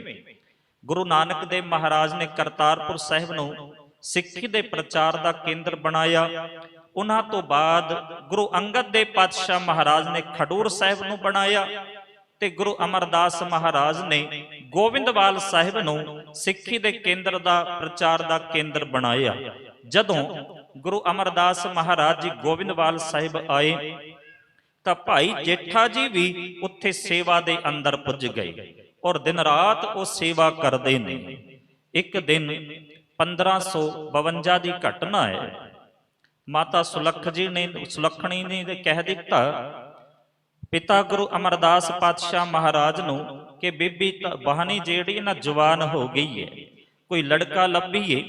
ਗੁਰੂ ਨਾਨਕ ਦੇਵ ਮਹਾਰਾਜ ਨੇ ਕਰਤਾਰਪੁਰ ਸਾਹਿਬ ਨੂੰ ਸਿੱਖੀ ਦੇ ਪ੍ਰਚਾਰ ਦਾ ਕੇਂਦਰ ਬਣਾਇਆ, ਉਹਨਾਂ ਤੋਂ ਬਾਅਦ ਗੁਰੂ ਅੰਗਦ ਦੇ ਪਾਤਸ਼ਾਹ ਮਹਾਰਾਜ ਨੇ ਖਡੂਰ ਸਾਹਿਬ ਨੂੰ ਬਣਾਇਆ, ਤੇ ਗੁਰੂ ਅਮਰਦਾਸ ਮਹਾਰਾਜ ਨੇ ਗੋਬਿੰਦਵਾਲ ਸਾਹਿਬ ਨੂੰ ਸਿੱਖੀ ਦੇ ਕੇਂਦਰ ਦਾ ਪ੍ਰਚਾਰ ਦਾ ਕੇਂਦਰ ਬਣਾਇਆ। ਜਦੋਂ ਗੁਰੂ ਅਮਰਦਾਸ ਮਹਾਰਾਜ ਜੀ ਗੋਬਿੰਦਵਾਲ ਸਾਹਿਬ ਆਏ ਤਾਂ ਭਾਈ ਜੇਠਾ ਜੀ ਵੀ ਉੱਥੇ ਸੇਵਾ ਦੇ ਅੰਦਰ ਪੁੱਜ ਗਏ, ਔਰ ਦਿਨ ਰਾਤ ਉਹ ਸੇਵਾ ਕਰਦੇ ਨੇ। ਇੱਕ ਦਿਨ 1552 ਦੀ ਘਟਨਾ ਹੈ। ਮਾਤਾ ਸੁਲੱਖਣੀ ਨੇ ਕਹਿ ਦਿੱਤਾ ਪਿਤਾ ਗੁਰੂ ਅਮਰਦਾਸ ਪਾਤਸ਼ਾਹ ਮਹਾਰਾਜ ਨੂੰ ਕਿ ਬੀਬੀ ਬਹਾਨੀ ਜਿਹੜੀ ਨਾ ਜਵਾਨ ਹੋ ਗਈ ਹੈ, ਕੋਈ ਲੜਕਾ ਲੱਭੀਏ।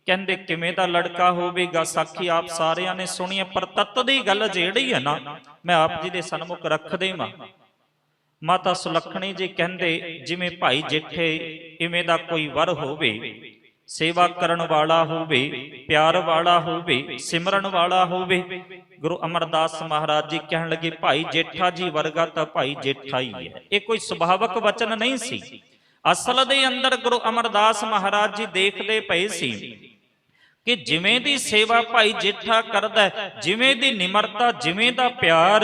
ਕਹਿੰਦੇ ਕਿਵੇਂ ਦਾ ਲੜਕਾ ਹੋਵੇਗਾ? ਸਾਖੀ ਆਪ ਸਾਰਿਆਂ ਨੇ ਸੁਣੀ, ਪਰ ਤੱਤ ਦੀ ਗੱਲ ਜਿਹੜੀ ਹੈ ਨਾ, ਮੈਂ ਆਪ ਜੀ ਦੇ ਸਨਮੁਖ ਰੱਖ ਦੇਵਾਂ। ਮਾਤਾ ਸੁਲੱਖਣੀ ਜੀ ਕਹਿੰਦੇ ਜਿਵੇਂ ਭਾਈ ਜੇਠੇ ਇਵੇਂ ਦਾ ਕੋਈ ਵਰ ਹੋਵੇ, ਸੇਵਾ ਕਰਨ ਵਾਲਾ ਹੋਵੇ, ਪਿਆਰ ਵਾਲਾ ਹੋਵੇ, ਸਿਮਰਨ ਵਾਲਾ ਹੋਵੇ। ਗੁਰੂ ਅਮਰਦਾਸ ਮਹਾਰਾਜ ਜੀ ਕਹਿਣ ਲੱਗੇ ਭਾਈ ਜੇਠਾ ਜੀ ਵਰਗਾ ਤਾਂ ਭਾਈ ਜੇਠਾ ਹੀ ਹੈ। ਇਹ ਕੋਈ ਸੁਭਾਵਕ ਵਚਨ ਨਹੀਂ ਸੀ, ਅਸਲ ਦੇ ਅੰਦਰ ਗੁਰੂ ਅਮਰਦਾਸ ਮਹਾਰਾਜ ਜੀ ਦੇਖਦੇ ਪਏ ਸੀ ਕਿ ਜਿਵੇਂ ਦੀ ਸੇਵਾ ਭਾਈ ਜੇਠਾ ਕਰਦਾ, ਜਿਵੇਂ ਦੀ ਨਿਮਰਤਾ, ਜਿਵੇਂ ਦਾ ਪਿਆਰ,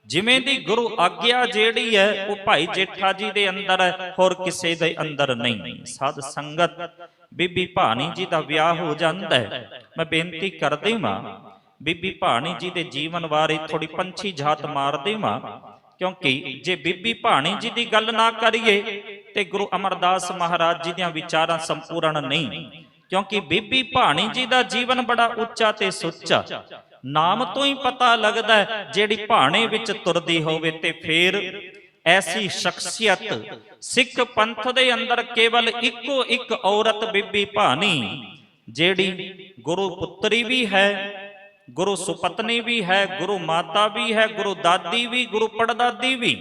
ਜਿਵੇਂ ਦੀ ਗੁਰੂ ਆਗਿਆ ਜਿਹੜੀ ਹੈ, ਉਹ ਭਾਈ ਜੇਠਾ ਜੀ ਦੇ ਅੰਦਰ ਹੈ, ਹੋਰ ਕਿਸੇ ਦੇ ਅੰਦਰ ਨਹੀਂ। ਸਾਧ ਸੰਗਤ, ਬੀਬੀ ਭਾਨੀ ਜੀ ਦਾ ਵਿਆਹ ਹੋ ਜਾਂਦਾ ਹੈ। ਮੈਂ ਬੇਨਤੀ ਕਰ ਦੇਵਾਂ, ਬੀਬੀ ਭਾਨੀ ਜੀ ਦੇ ਜੀਵਨ ਬਾਰੇ ਥੋੜੀ ਪੰਛੀ ਝਾਤ ਮਾਰ ਦੇਵਾਂ, ਕਿਉਂਕਿ ਜੇ ਬੀਬੀ ਭਾਨੀ ਜੀ ਦੀ ਗੱਲ ਨਾ ਕਰੀਏ ਤੇ ਗੁਰੂ ਅਮਰਦਾਸ ਮਹਾਰਾਜ ਜੀ ਦੀਆਂ ਵਿਚਾਰਾਂ ਸੰਪੂਰਨ ਨਹੀਂ। ਕਿਉਂਕਿ ਬੀਬੀ ਭਾਨੀ ਜੀ ਦਾ ਜੀਵਨ ਬੜਾ ਉੱਚਾ ਤੇ ਸੁੱਚਾ, ਨਾਮ ਤੋਂ ਹੀ ਪਤਾ ਲੱਗਦਾ ਜਿਹੜੀ ਭਾਣੇ ਵਿੱਚ ਤੁਰਦੀ ਹੋਵੇ। ਤੇ ਫੇਰ ਐਸੀ ਸ਼ਖਸੀਅਤ ਸਿੱਖ ਪੰਥ ਦੇ ਅੰਦਰ ਕੇਵਲ ਇੱਕੋ ਇੱਕ ਔਰਤ ਬੀਬੀ ਭਾਨੀ, ਜਿਹੜੀ ਗੁਰੂ ਪੁੱਤਰੀ ਵੀ ਹੈ, ਗੁਰੂ ਸੁਪਤਨੀ ਵੀ ਹੈ, ਗੁਰੂ ਮਾਤਾ ਵੀ ਹੈ, ਗੁਰੂ ਦਾਦੀ ਵੀ, ਗੁਰੂ ਪੜਦਾਦੀ ਵੀ।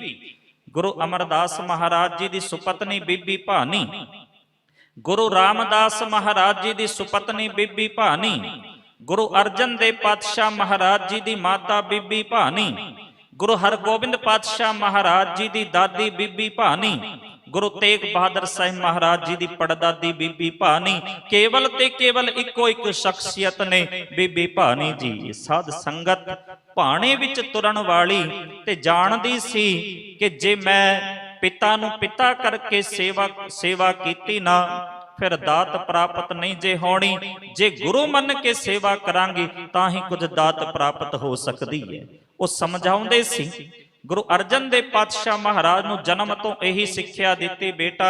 ਗੁਰੂ ਅਮਰਦਾਸ ਮਹਾਰਾਜ ਜੀ ਦੀ ਸੁਪਤਨੀ ਬੀਬੀ ਭਾਨੀ, ਗੁਰੂ ਰਾਮਦਾਸ ਮਹਾਰਾਜ ਜੀ ਦੀ ਸੁਪਤਨੀ ਬੀਬੀ ਭਾਨੀ, ਗੁਰੂ ਅਰਜਨ ਦੇਵ ਪਾਤਸ਼ਾਹ ਮਹਾਰਾਜ ਜੀ ਦੀ ਮਾਤਾ ਬੀਬੀ ਭਾਨੀ, ਗੁਰੂ ਹਰਗੋਬਿੰਦ ਪਾਤਸ਼ਾਹ ਮਹਾਰਾਜ ਜੀ ਦੀ ਦਾਦੀ ਬੀਬੀ ਭਾਨੀ, ਗੁਰੂ ਤੇਗ ਬਹਾਦਰ ਸਾਹਿਬ ਮਹਾਰਾਜ ਜੀ ਦੀ ਪੜਦਾਦੀ ਬੀਬੀ ਭਾਨੀ। ਕੇਵਲ ਤੇ ਕੇਵਲ ਇੱਕੋ ਇੱਕ ਸ਼ਖਸੀਅਤ ਨੇ ਬੀਬੀ ਭਾਨੀ ਜੀ। ਸਾਧ ਸੰਗਤ, ਭਾਣੇ ਵਿੱਚ ਤੁਰਨ ਵਾਲੀ ਤੇ ਜਾਣਦੀ ਸੀ ਕਿ ਜੇ ਮੈਂ ਪਿਤਾ ਨੂੰ ਪਿਤਾ ਕਰਕੇ ਸੇਵਾ ਕੀਤੀ ਨਾ, ਫਿਰ ਦਾਤ ਪ੍ਰਾਪਤ ਨਹੀਂ ਜੇ ਹੋਣੀ। ਜੇ ਗੁਰੂ ਮੰਨ ਕੇ ਸੇਵਾ ਕਰਾਂਗੀ ਤਾਂ ਹੀ ਕੁਝ ਦਾਤ ਪ੍ਰਾਪਤ ਹੋ ਸਕਦੀ ਹੈ। ਉਹ ਸਮਝਾਉਂਦੇ ਸੀ। ਗੁਰੂ ਅਰਜਨ ਦੇਵ ਪਾਤਸ਼ਾਹ ਮਹਾਰਾਜ ਨੂੰ ਜਨਮ ਤੋਂ ਇਹੀ ਸਿੱਖਿਆ ਦਿੱਤੀ, ਬੇਟਾ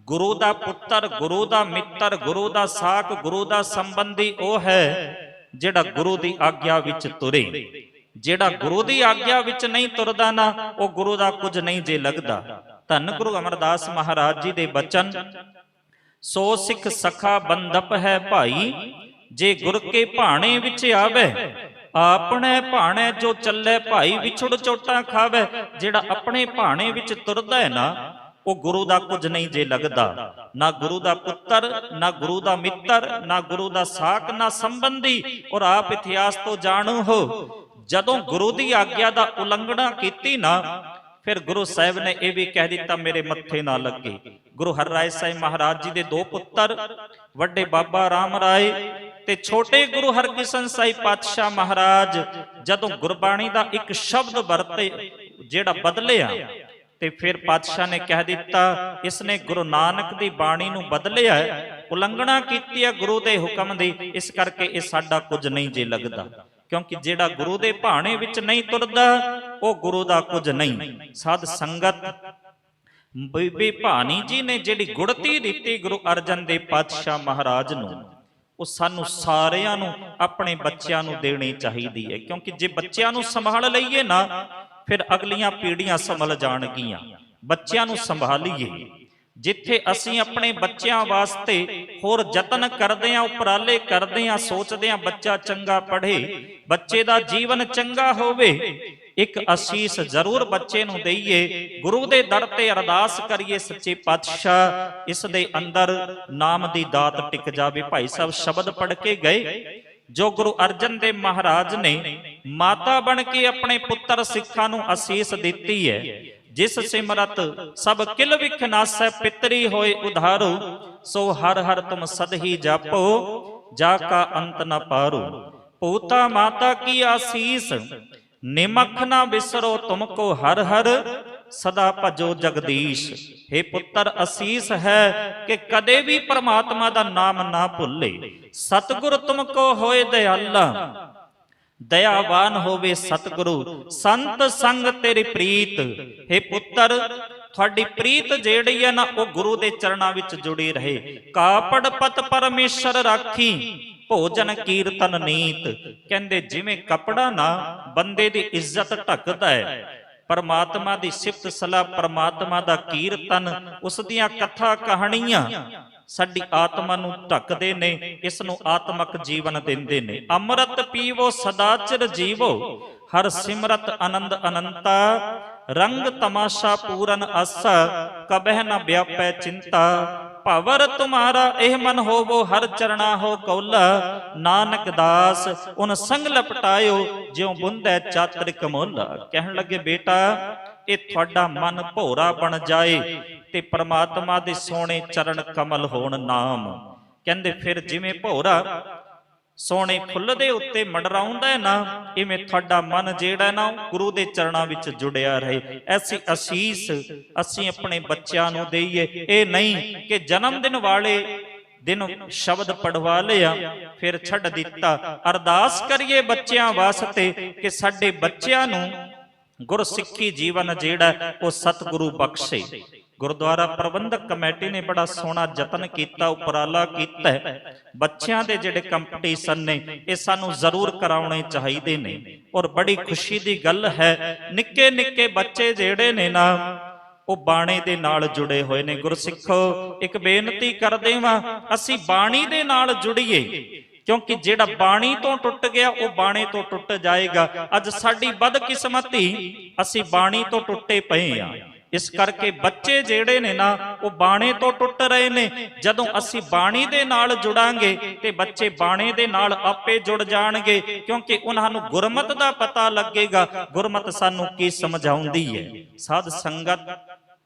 ਗੁਰੂ ਦਾ ਪੁੱਤਰ, ਗੁਰੂ ਦਾ ਮਿੱਤਰ, ਗੁਰੂ ਦਾ ਸਾਕ, ਗੁਰੂ ਦਾ ਸੰਬੰਧੀ ਉਹ ਹੈ ਜਿਹੜਾ ਗੁਰੂ ਦੀ ਆਗਿਆ ਵਿੱਚ ਤੁਰੇ। ਜਿਹੜਾ ਗੁਰੂ ਦੀ ਆਗਿਆ ਵਿੱਚ ਨਹੀਂ ਤੁਰਦਾ ਨਾ, ਉਹ ਗੁਰੂ ਦਾ ਕੁਝ ਨਹੀਂ ਜੇ ਲੱਗਦਾ। ਧੰਨ ਗੁਰੂ ਅਮਰਦਾਸ ਮਹਾਰਾਜ ਜੀ ਦੇ ਬਚਨ, ਸੋ ਸਿੱਖ ਸਖਾ ਬੰਦਪ ਹੈ ਭਾਈ, ਜੇ ਗੁਰ ਕੇ ਭਾਣੇ ਵਿੱਚ ਆਵੇ, ਆਪਣੇ ਭਾਣੇ ਜੋ ਚੱਲੇ ਭਾਈ, ਵਿਛੜ ਚੋਟਾਂ ਖਾਵੇ। ਜਿਹੜਾ ਆਪਣੇ ਭਾਣੇ ਵਿੱਚ ਤੁਰਦਾ ਹੈ ਨਾ, ਉਹ ਗੁਰੂ ਦਾ ਕੁਝ ਨਹੀਂ ਜੇ ਲੱਗਦਾ। ਨਾ ਗੁਰੂ ਦਾ ਪੁੱਤਰ, ਨਾ ਗੁਰੂ ਦਾ ਮਿੱਤਰ, ਨਾ ਗੁਰੂ ਦਾ ਸਾਕ, ਨਾ ਸੰਬੰਧੀ। ਔਰ ਆਪ ਇਤਿਹਾਸ ਤੋਂ ਜਾਣੂ ਹੋ, ਜਦੋਂ ਗੁਰੂ ਦੀ ਆਗਿਆ ਦਾ ਉਲੰਘਣਾ ਕੀਤੀ ਨਾ, ਫਿਰ ਗੁਰੂ ਸਾਹਿਬ ਨੇ ਇਹ ਵੀ ਕਹਿ ਦਿੱਤਾ ਮੇਰੇ ਮੱਥੇ ਨਾ ਲੱਗੇ। ਗੁਰੂ ਹਰਿਰਾਏ ਸਾਹਿਬ ਮਹਾਰਾਜ ਜੀ ਦੇ ਦੋ ਪੁੱਤਰ, ਵੱਡੇ ਬਾਬਾ ਰਾਮ ਰਾਏ ਤੇ ਛੋਟੇ ਗੁਰੂ ਹਰਕ੍ਰਿਸ਼ਨ ਸਾਹਿਬ ਪਾਤਸ਼ਾਹ ਮਹਾਰਾਜ, ਜਦੋਂ ਗੁਰਬਾਣੀ ਦਾ ਇੱਕ ਸ਼ਬਦ ਵਰਤੇ ਜਿਹੜਾ ਬਦਲਿਆ, ਤੇ ਫਿਰ ਪਾਤਸ਼ਾਹ ਨੇ ਕਹਿ ਦਿੱਤਾ ਇਸਨੇ ਗੁਰੂ ਨਾਨਕ ਦੀ ਬਾਣੀ ਨੂੰ ਬਦਲਿਆ, ਉਲੰਘਣਾ ਕੀਤੀ ਹੈ ਗੁਰੂ ਦੇ ਹੁਕਮ ਦੀ, ਇਸ ਕਰਕੇ ਇਹ ਸਾਡਾ ਕੁਝ ਨਹੀਂ ਜੇ ਲੱਗਦਾ। ਕਿਉਂਕਿ ਜਿਹੜਾ ਗੁਰੂ ਦੇ ਭਾਣੇ ਵਿੱਚ ਨਹੀਂ ਤੁਰਦਾ, ਉਹ ਗੁਰੂ ਦਾ ਕੁਝ ਨਹੀਂ। ਸਾਧ ਸੰਗਤ, ਬੀਬੀ ਭਾਨੀ ਜੀ ਨੇ ਜਿਹੜੀ ਗੁੜਤੀ ਦਿੱਤੀ ਗੁਰੂ ਅਰਜਨ ਦੇਵ ਪਾਤਸ਼ਾਹ ਮਹਾਰਾਜ ਨੂੰ, ਉਹ ਸਾਨੂੰ ਸਾਰਿਆਂ ਨੂੰ ਆਪਣੇ ਬੱਚਿਆਂ ਨੂੰ ਦੇਣੀ ਚਾਹੀਦੀ ਹੈ। ਕਿਉਂਕਿ ਜੇ ਬੱਚਿਆਂ ਨੂੰ ਸੰਭਾਲ ਲਈਏ ਨਾ, ਫਿਰ ਅਗਲੀਆਂ ਪੀੜ੍ਹੀਆਂ ਸੰਭਲ ਜਾਣਗੀਆਂ। ਬੱਚਿਆਂ ਨੂੰ ਸੰਭਾਲੀਏ। ਜਿੱਥੇ ਅਸੀਂ ਆਪਣੇ ਬੱਚਿਆਂ ਵਾਸਤੇ ਹੋਰ ਯਤਨ ਕਰਦੇ ਆਂ, ਉਪਰਾਲੇ ਕਰਦੇ ਆਂ, ਸੋਚਦੇ ਆਂ ਬੱਚਾ ਚੰਗਾ ਪੜ੍ਹੇ, ਬੱਚੇ ਦਾ ਜੀਵਨ ਚੰਗਾ ਹੋਵੇ, ਇੱਕ ਅਸੀਸ ਜ਼ਰੂਰ ਬੱਚੇ ਨੂੰ ਦਈਏ। ਗੁਰੂ ਦੇ ਦਰ ਤੇ ਅਰਦਾਸ ਕਰੀਏ, ਸੱਚੇ ਪਾਤਸ਼ਾਹ ਇਸ ਦੇ ਅੰਦਰ ਨਾਮ ਦੀ ਦਾਤ ਟਿਕ ਜਾਵੇ। ਭਾਈ ਸਾਹਿਬ ਸ਼ਬਦ ਪੜ੍ਹ ਕੇ ਗਏ, ਜੋ ਗੁਰੂ ਅਰਜਨ ਦੇਵ ਮਹਾਰਾਜ ਨੇ ਮਾਤਾ ਬਣ ਕੇ ਆਪਣੇ ਪੁੱਤਰ ਸਿੱਖਾਂ ਨੂੰ ਅਸੀਸ ਦਿੱਤੀ ਹੈ। ਜਿਸ ਸਿਮਰਤ ਸਭ ਕਿਲ ਵਿਖ ਨਾਸੈ, ਪਿਤਰੀ ਹੋਏ ਉਧਾਰੂ, ਸੋ ਹਰ ਹਰ ਤੁਮ ਸਦ ਹੀ ਜਾਪੋ, ਜਾ ਕਾ ਅੰਤ ਨ ਪਾਰੂ। ਪੂਤਾ ਮਾਤਾ ਕੀ ਆਸੀਸ, ਨਿਮਖ ਨਾ ਬਿਸਰੋ ਤੁਮਕੋ ਹਰ ਹਰ, ਸਦਾ ਭਜੋ ਜਗਦੀਸ਼। हे ਪੁੱਤਰ, ਅਸੀਸ ਹੈ ਕਿ ਕਦੇ ਵੀ ਪਰਮਾਤਮਾ ਦਾ ਨਾਮ ਨਾ ਭੁੱਲੇ। ਸਤਿਗੁਰ ਤੁਮਕੋ ਹੋਏ ਦਇਆਲਾ, ਦਇਆਵਾਨ ਹੋਵੇ ਸਤਿਗੁਰੂ, ਸੰਤ ਸੰਗ ਤੇਰੀ ਪ੍ਰੀਤ। हे ਪੁੱਤਰ, ਤੁਹਾਡੀ ਪ੍ਰੀਤ ਜਿਹੜੀ ਹੈ ਨਾ, ਉਹ ਗੁਰੂ ਦੇ ਚਰਨਾਂ ਵਿੱਚ ਜੁੜੀ ਰਹੇ। ਕਾਪੜ ਪਤ ਪਰਮੇਸ਼ਰ ਰਾਖੀ, ਭੋਜਨ ਕੀਰਤਨ ਨੀਤ। ਕਹਿੰਦੇ ਜਿਵੇਂ ਕਪੜਾ ਨਾ ਬੰਦੇ ਦੀ ਇੱਜ਼ਤ ਢੱਕਦਾ ਹੈ, ਪਰਮਾਤਮਾ ਦੀ ਸਿਫਤ ਸਲਾਹ, ਪਰਮਾਤਮਾ ਦਾ ਕੀਰਤਨ, ਉਸ ਦੀਆਂ ਕਥਾ ਕਹਾਣੀਆਂ ਸਾਡੀ ਆਤਮਾ ਨੂੰ ਢੱਕਦੇ ਨੇ, ਇਸ ਨੂੰ ਆਤਮਕ ਜੀਵਨ ਦਿੰਦੇ ਨੇ। ਅੰਮ੍ਰਿਤ ਪੀਵੋ ਸਦਾ ਚਿਰ ਜੀਵੋ, ਹਰ ਸਿਮਰਤ ਆਨੰਦ ਅਨੰਤਾ, ਰੰਗ ਤਮਾਸ਼ਾ ਪੂਰਨ ਆਸਾ, ਕਬਹਿ ਨ ਵਿਆਪੈ ਚਿੰਤਾ। ਭਵਰ ਤੁਮਾਰਾ ਇਹ ਮਨ ਹੋਵੋ, ਹਰ ਚਰਣਾ ਹੋ ਕੌਲਾ, ਨਾਨਕ ਦਾਸ ਉਨ ਸੰਗ ਲਪਟਾਇਓ, ਜਿਉ ਬੁੰਦੈ ਚਾਤਰਿਕ ਮੋਲਾ। ਕਹਿਣ ਲੱਗੇ ਬੇਟਾ, ਇਹ ਤੁਹਾਡਾ ਮਨ ਭੋਰਾ ਬਣ ਜਾਏ ਤੇ ਪ੍ਰਮਾਤਮਾ ਦੇ ਸੋਹਣੇ ਚਰਨ ਕਮਲ ਹੋਣ ਨਾਮ। ਕਹਿੰਦੇ ਫਿਰ ਜਿਵੇਂ ਭੋਰਾ ਸੋਹਣੇ ਫੁੱਲ ਦੇ ਉੱਤੇ ਮੰਡਰਾਉਂਦਾ ਨਾ, ਇਵੇਂ ਤੁਹਾਡਾ ਮਨ ਜਿਹੜਾ ਨਾ ਗੁਰੂ ਦੇ ਚਰਨਾਂ ਵਿੱਚ ਜੁੜਿਆ ਰਹੇ। ਐਸੀ ਅਸੀਸ ਅਸੀਂ ਆਪਣੇ ਬੱਚਿਆਂ ਨੂੰ ਦੇਈਏ। ਇਹ ਨਹੀਂ ਕਿ ਜਨਮ ਦਿਨ ਵਾਲੇ ਦਿਨ ਸ਼ਬਦ ਪੜਵਾ ਲਿਆ ਫਿਰ ਛੱਡ ਦਿੱਤਾ। ਅਰਦਾਸ ਕਰੀਏ ਬੱਚਿਆਂ ਵਾਸਤੇ ਕਿ ਸਾਡੇ ਬੱਚਿਆਂ ਨੂੰ ਗੁਰਸਿੱਖੀ ਜੀਵਨ ਜਿਹੜਾ ਉਹ ਸਤਿਗੁਰੂ ਬਖਸ਼ੇ। ਗੁਰਦੁਆਰਾ ਪ੍ਰਬੰਧਕ ਕਮੇਟੀ ਨੇ ਬੜਾ ਸੋਹਣਾ ਯਤਨ ਕੀਤਾ, ਉਪਰਾਲਾ ਕੀਤਾ। ਬੱਚਿਆਂ ਦੇ ਜਿਹੜੇ ਕੰਪੀਟੀਸ਼ਨ ਨੇ ਇਹ ਸਾਨੂੰ ਜ਼ਰੂਰ ਕਰਾਉਣੇ ਚਾਹੀਦੇ ਨੇ, ਔਰ ਬੜੀ ਖੁਸ਼ੀ ਦੀ ਗੱਲ ਹੈ ਨਿੱਕੇ ਨਿੱਕੇ ਬੱਚੇ ਜਿਹੜੇ ਨੇ ਨਾ ਉਹ ਬਾਣੀ ਦੇ ਨਾਲ ਜੁੜੇ ਹੋਏ ਨੇ। ਗੁਰਸਿੱਖੋ, ਇੱਕ ਬੇਨਤੀ ਕਰਦੇ ਵਾਂ, ਅਸੀਂ ਬਾਣੀ ਦੇ ਨਾਲ ਜੁੜੀਏ, ਕਿਉਂਕਿ ਜਿਹੜਾ ਬਾਣੀ ਤੋਂ ਟੁੱਟ ਗਿਆ ਉਹ ਬਾਣੇ ਤੋਂ ਟੁੱਟ ਜਾਏਗਾ। ਅੱਜ ਸਾਡੀ ਬਦਕਿਸਮਤੀ, ਅਸੀਂ ਬਾਣੀ ਤੋਂ ਟੁੱਟੇ ਪਏ ਆ। ਇਸ ਕਰਕੇ ਬੱਚੇ ਜਿਹੜੇ ਨੇ ਨਾ ਉਹ ਬਾਣੇ ਤੋਂ ਟੁੱਟ ਰਹੇ ਨੇ। ਜਦੋਂ ਅਸੀਂ ਬਾਣੀ ਦੇ ਨਾਲ ਜੁੜਾਂਗੇ ਤੇ ਬੱਚੇ ਬਾਣੇ ਦੇ ਨਾਲ ਆਪੇ ਜੁੜ ਜਾਣਗੇ, ਕਿਉਂਕਿ ਉਹਨਾਂ ਨੂੰ ਗੁਰਮਤਿ ਦਾ ਪਤਾ ਲੱਗੇਗਾ, ਗੁਰਮਤਿ ਸਾਨੂੰ ਕੀ ਸਮਝਾਉਂਦੀ ਹੈ। ਸਾਧ ਸੰਗਤ,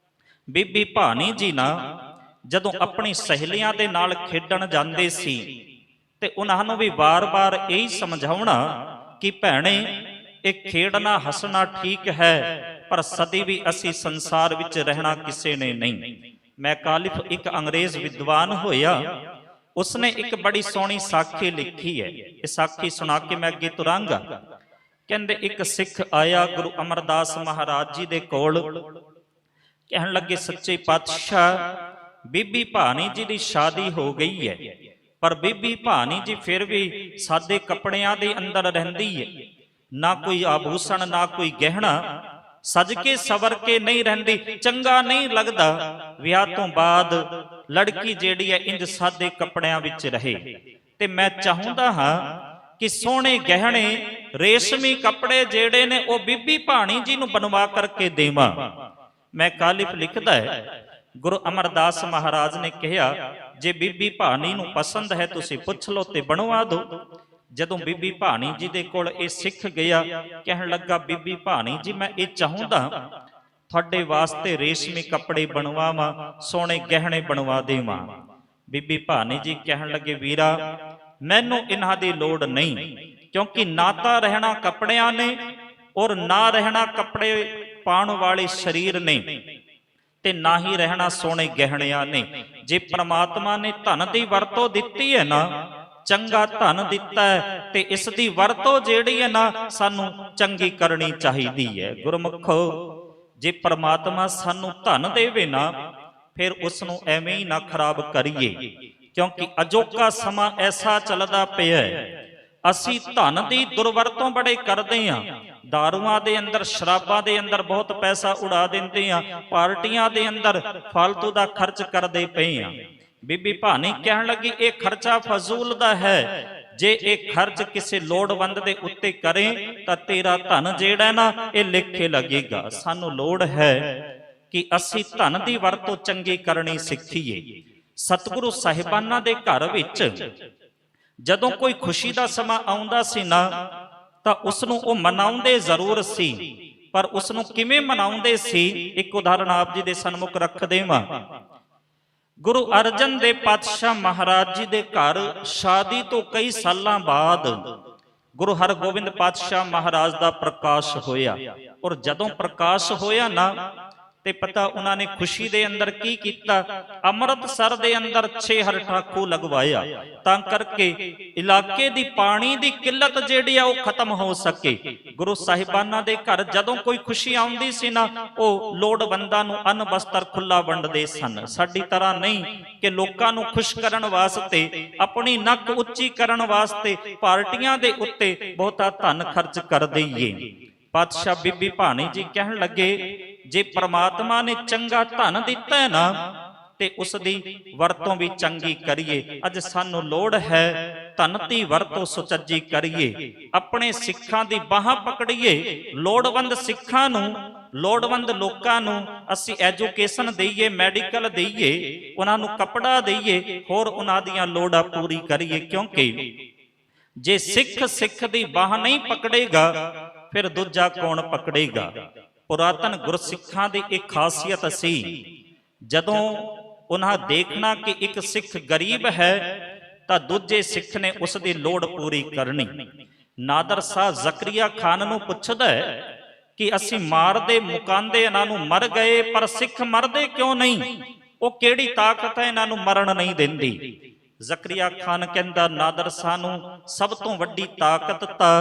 ਬੀਬੀ ਭਾਨੀ ਜੀ ਨਾ ਜਦੋਂ ਆਪਣੀ ਸਹੇਲੀਆਂ ਦੇ ਨਾਲ ਖੇਡਣ ਜਾਂਦੇ ਸੀ ਤੇ ਉਹਨਾਂ ਨੂੰ ਵੀ ਵਾਰ-ਵਾਰ ਇਹੀ ਸਮਝਾਉਣਾ ਕਿ ਭੈਣੇ, ਇਹ ਖੇਡਣਾ ਹੱਸਣਾ ਠੀਕ ਹੈ, ਪਰ ਸਦੀ ਵੀ ਅਸੀਂ ਸੰਸਾਰ ਵਿੱਚ ਰਹਿਣਾ ਕਿਸੇ ਨੇ ਨਹੀਂ। ਮੈਕਾਲਿਫ ਇੱਕ ਅੰਗਰੇਜ਼ ਵਿਦਵਾਨ ਹੋਇਆ, ਉਸਨੇ ਇੱਕ ਬੜੀ ਸੋਹਣੀ ਸਾਖੀ ਲਿਖੀ ਹੈ। ਇਹ ਸਾਖੀ ਸੁਣਾ ਕੇ ਮੈਂ ਅੱਗੇ ਤੁਰਾਂਗਾ। ਕਹਿੰਦੇ ਇੱਕ ਸਿੱਖ ਆਇਆ ਗੁਰੂ ਅਮਰਦਾਸ ਮਹਾਰਾਜ ਜੀ ਦੇ ਕੋਲ, ਕਹਿਣ ਲੱਗੇ ਸੱਚੇ ਪਾਤਸ਼ਾਹ, ਬੀਬੀ ਭਾਨੀ ਜੀ ਦੀ ਸ਼ਾਦੀ ਹੋ ਗਈ ਹੈ, ਪਰ ਬੀਬੀ ਭਾਨੀ ਜੀ ਫਿਰ ਵੀ ਸਾਦੇ ਕੱਪੜਿਆਂ ਦੇ ਅੰਦਰ ਰਹਿੰਦੀ ਹੈ, ਨਾ ਕੋਈ ਆਭੂਸ਼ਣ ਨਾ ਕੋਈ ਗਹਿਣਾ, ਸਜ ਕੇ ਸਵਰ ਕੇ ਨਹੀਂ ਰਹਿੰਦੀ, ਚੰਗਾ ਨਹੀਂ ਲੱਗਦਾ। ਵਿਆਹ ਤੋਂ ਬਾਅਦ ਲੜਕੀ ਜਿਹੜੀ ਹੈ ਇੰਜ ਸਾਦੇ ਕੱਪੜਿਆਂ ਵਿੱਚ ਰਹੇ। ਤੇ ਮੈਂ ਚਾਹੁੰਦਾ ਹਾਂ ਕਿ ਸੋਹਣੇ ਗਹਿਣੇ ਰੇਸ਼ਮੀ ਕੱਪੜੇ ਜਿਹੜੇ ਨੇ ਉਹ ਬੀਬੀ ਭਾਨੀ ਜੀ ਨੂੰ ਬਣਵਾ ਕਰਕੇ ਦੇਵਾਂ। ਮੈਂ ਕਾਲਿਫ ਲਿਖਦਾ ਹੈ, ਗੁਰੂ ਅਮਰਦਾਸ ਮਹਾਰਾਜ ਨੇ ਕਿਹਾ ਜੇ ਬੀਬੀ ਭਾਨੀ ਨੂੰ ਪਸੰਦ ਹੈ ਤੁਸੀਂ ਪੁੱਛ ਲਓ ਤੇ ਬਣਵਾ ਦਿਓ। ਜਦੋਂ ਬੀਬੀ ਭਾਨੀ ਜੀ ਦੇ ਕੋਲ ਇਹ ਸਿੱਖ ਗਿਆ, ਕਹਿਣ ਲੱਗਾ ਬੀਬੀ ਭਾਨੀ ਜੀ, ਮੈਂ ਇਹ ਚਾਹੁੰਦਾ ਤੁਹਾਡੇ ਵਾਸਤੇ ਰੇਸ਼ਮੀ ਕੱਪੜੇ ਬਣਵਾਵਾਂ, ਸੋਹਣੇ ਗਹਿਣੇ ਬਣਵਾ ਦੇਵਾਂ। ਬੀਬੀ ਭਾਨੀ ਜੀ ਕਹਿਣ ਲੱਗੇ ਵੀਰਾ, ਮੈਨੂੰ ਇਹਨਾਂ ਦੀ ਲੋੜ ਨਹੀਂ, ਕਿਉਂਕਿ ਨਾ ਤਾਂ ਰਹਿਣਾ ਕੱਪੜਿਆਂ ਨੇ ਔਰ ਨਾ ਰਹਿਣਾ ਕੱਪੜੇ ਪਾਉਣ ਵਾਲੇ ਸਰੀਰ ਨੇ, ਤੇ ਨਾ ਹੀ ਰਹਿਣਾ ਸੋਹਣੇ ਗਹਿਣਿਆਂ ਨੇ। ਜੇ ਪ੍ਰਮਾਤਮਾ ਨੇ ਧਨ ਦੀ ਵਰਤੋਂ ਦਿੱਤੀ ਹੈ ਨਾ, ਚੰਗਾ ਧਨ ਦਿੱਤਾ ਹੈ, ਤੇ ਇਸ ਦੀ ਵਰਤੋਂ ਜਿਹੜੀ ਹੈ ਨਾ ਸਾਨੂੰ ਚੰਗੀ ਕਰਨੀ ਚਾਹੀਦੀ ਹੈ। ਗੁਰਮੁਖੋ, ਜੇ ਪ੍ਰਮਾਤਮਾ ਸਾਨੂੰ ਧਨ ਦੇਵੇ ਨਾ, ਫਿਰ ਉਸ ਨੂੰ ਐਵੇਂ ਹੀ ਨਾ ਖਰਾਬ ਕਰੀਏ, ਕਿਉਂਕਿ ਅਜੋਕਾ ਸਮਾਂ ਐਸਾ ਚੱਲਦਾ ਪਿਆ ਹੈ, ਅਸੀਂ ਧਨ ਦੀ ਦੁਰਵਰਤੋਂ ਬੜੇ ਕਰਦੇ ਹਾਂ। ਦਾਰੂਆਂ ਦੇ ਅੰਦਰ, ਸ਼ਰਾਬਾਂ ਦੇ ਅੰਦਰ ਬਹੁਤ ਪੈਸਾ ਉਡਾ ਦਿੰਦੇ ਆ, ਪਾਰਟੀਆਂ ਦੇ ਅੰਦਰ ਫालतू ਦਾ ਖਰਚ ਕਰਦੇ ਪਏ ਆ। ਬੀਬੀ ਭਾਨੀ ਕਹਿਣ ਲੱਗੀ ਇਹ ਖਰਚਾ ਫਜ਼ੂਲ ਦਾ ਹੈ, ਜੇ ਇਹ ਖਰਚ ਕਿਸੇ ਲੋੜਵੰਦ ਦੇ ਉੱਤੇ ਕਰੇ ਤਾਂ ਤੇਰਾ ਧਨ ਜਿਹੜਾ ਨਾ ਇਹ ਲੇਖੇ ਲੱਗੇਗਾ। ਸਾਨੂੰ ਲੋੜ ਹੈ ਕਿ ਅਸੀਂ ਧਨ ਦੀ ਵਰਤੋਂ ਚੰਗੀ ਕਰਨੀ ਸਿੱਖੀਏ। ਸਤਿਗੁਰੂ ਸਾਹਿਬਾਨਾਂ ਦੇ ਘਰ ਵਿੱਚ ਜਦੋਂ ਕੋਈ ਖੁਸ਼ੀ ਦਾ ਸਮਾਂ ਆਉਂਦਾ ਸੀ ਨਾ ਤਾਂ ਉਸ ਨੂੰ ਉਹ ਮਨਾਉਂਦੇ ਜ਼ਰੂਰ ਸੀ, ਪਰ ਉਸ ਨੂੰ ਕਿਵੇਂ ਮਨਾਉਂਦੇ ਸੀ, ਇੱਕ ਉਦਾਹਰਣ ਆਪ ਜੀ ਦੇ ਸਨਮੁਖ ਰੱਖ ਦੇਵਾਂ। ਗੁਰੂ ਅਰਜਨ ਦੇਵ ਪਾਤਸ਼ਾਹ ਮਹਾਰਾਜ ਜੀ ਦੇ ਘਰ ਸ਼ਾਦੀ ਤੋਂ ਕਈ ਸਾਲਾਂ ਬਾਅਦ ਗੁਰੂ ਹਰਗੋਬਿੰਦ ਪਾਤਸ਼ਾਹ ਮਹਾਰਾਜ ਦਾ ਪ੍ਰਕਾਸ਼ ਹੋਇਆ। ਔਰ ਜਦੋਂ ਪ੍ਰਕਾਸ਼ ਹੋਇਆ ਨਾ ਤੇ ਪਤਾ ਉਹਨਾਂ ਨੇ ਖੁਸ਼ੀ ਦੇ ਅੰਦਰ ਕੀ ਕੀਤਾ, ਅੰਮ੍ਰਿਤਸਰ ਦੇ ਅੰਦਰ 6 ਹਰ ਠਾਕੂ ਲਗਵਾਇਆ ਤਾਂ ਕਰਕੇ ਇਲਾਕੇ ਦੀ ਪਾਣੀ ਦੀ ਕਿੱਲਤ ਜਿਹੜੀ ਆ ਉਹ ਖਤਮ ਹੋ ਸਕੇ। ਗੁਰੂ ਸਾਹਿਬਾਨਾਂ ਦੇ ਘਰ ਜਦੋਂ ਕੋਈ ਖੁਸ਼ੀ ਆਉਂਦੀ ਸੀ ਨਾ ਉਹ ਲੋੜਵੰਦਾਂ ਨੂੰ ਅੰਨ ਵਸਤਰ ਖੁੱਲਾ ਵੰਡਦੇ ਸਨ। ਸਾਡੀ ਤਰ੍ਹਾਂ ਨਹੀਂ ਕਿ ਲੋਕਾਂ ਨੂੰ ਖੁਸ਼ ਕਰਨ ਵਾਸਤੇ, ਆਪਣੀ ਨੱਕ ਉੱਚੀ ਕਰਨ ਵਾਸਤੇ ਪਾਰਟੀਆਂ ਦੇ ਉੱਤੇ ਬਹੁਤਾ ਧਨ ਖਰਚ ਕਰ ਦਈਏ। ਪਾਤਸ਼ਾਹ ਬੀਬੀ ਭਾਨੀ ਜੀ ਕਹਿਣ ਲੱਗੇ ਜੇ ਪ੍ਰਮਾਤਮਾ ਨੇ ਚੰਗਾ ਧਨ ਦਿੱਤਾ ਹੈ ਨਾ ਤੇ ਉਸ ਦੀ ਵਰਤੋਂ ਵੀ ਚੰਗੀ ਕਰੀਏ। ਅੱਜ ਸਾਨੂੰ ਲੋੜ ਹੈ ਧਨ ਦੀ ਵਰਤੋਂ ਸੁਚੱਜੀ ਕਰੀਏ, ਆਪਣੇ ਸਿੱਖਾਂ ਦੀ ਬਾਹਾਂ ਪਕੜੀਏ, ਲੋੜਵੰਦ ਸਿੱਖਾਂ ਨੂੰ, ਲੋੜਵੰਦ ਲੋਕਾਂ ਨੂੰ ਅਸੀਂ ਐਜੂਕੇਸ਼ਨ ਦੇਈਏ, ਮੈਡੀਕਲ ਦੇਈਏ, ਉਹਨਾਂ ਨੂੰ ਕੱਪੜਾ ਦੇਈਏ, ਹੋਰ ਉਹਨਾਂ ਦੀਆਂ ਲੋੜਾਂ ਪੂਰੀ ਕਰੀਏ। ਕਿਉਂਕਿ ਜੇ ਸਿੱਖ ਦੀ ਬਾਹ ਨਹੀਂ ਪਕੜੇਗਾ ਫਿਰ ਦੂਜਾ ਕੌਣ ਪਕੜੇਗਾ। ਪੁਰਾਤਨ ਗੁਰਸਿੱਖਾਂ ਦੀ ਇੱਕ ਖਾਸੀਅਤ ਸੀ, ਜਦੋਂ ਉਹਨਾਂ ਦੇਖਣਾ ਕਿ ਇੱਕ ਸਿੱਖ ਗਰੀਬ ਹੈ ਤਾਂ ਦੂਜੇ ਸਿੱਖ ਨੇ ਉਸ ਦੀ ਲੋੜ ਪੂਰੀ ਕਰਨੀ। ਨਾਦਰ ਸ਼ਾਹ ਜ਼ਕਰੀਆ ਖਾਨ ਨੂੰ ਪੁੱਛਦਾ ਹੈ ਕਿ ਅਸੀਂ ਮਾਰਦੇ ਮੁਕਾਂਦੇ ਇਹਨਾਂ ਨੂੰ ਮਰ ਗਏ, ਪਰ ਸਿੱਖ ਮਰਦੇ ਕਿਉਂ ਨਹੀਂ, ਉਹ ਕਿਹੜੀ ਤਾਕਤ ਹੈ ਇਹਨਾਂ ਨੂੰ ਮਰਨ ਨਹੀਂ ਦਿੰਦੀ। ਜ਼ਕਰੀਆ ਖਾਨ ਕਹਿੰਦਾ ਨਾਦਰ ਸ਼ਾਹ ਨੂੰ ਸਭ ਤੋਂ ਵੱਡੀ ਤਾਕਤ ਤਾਂ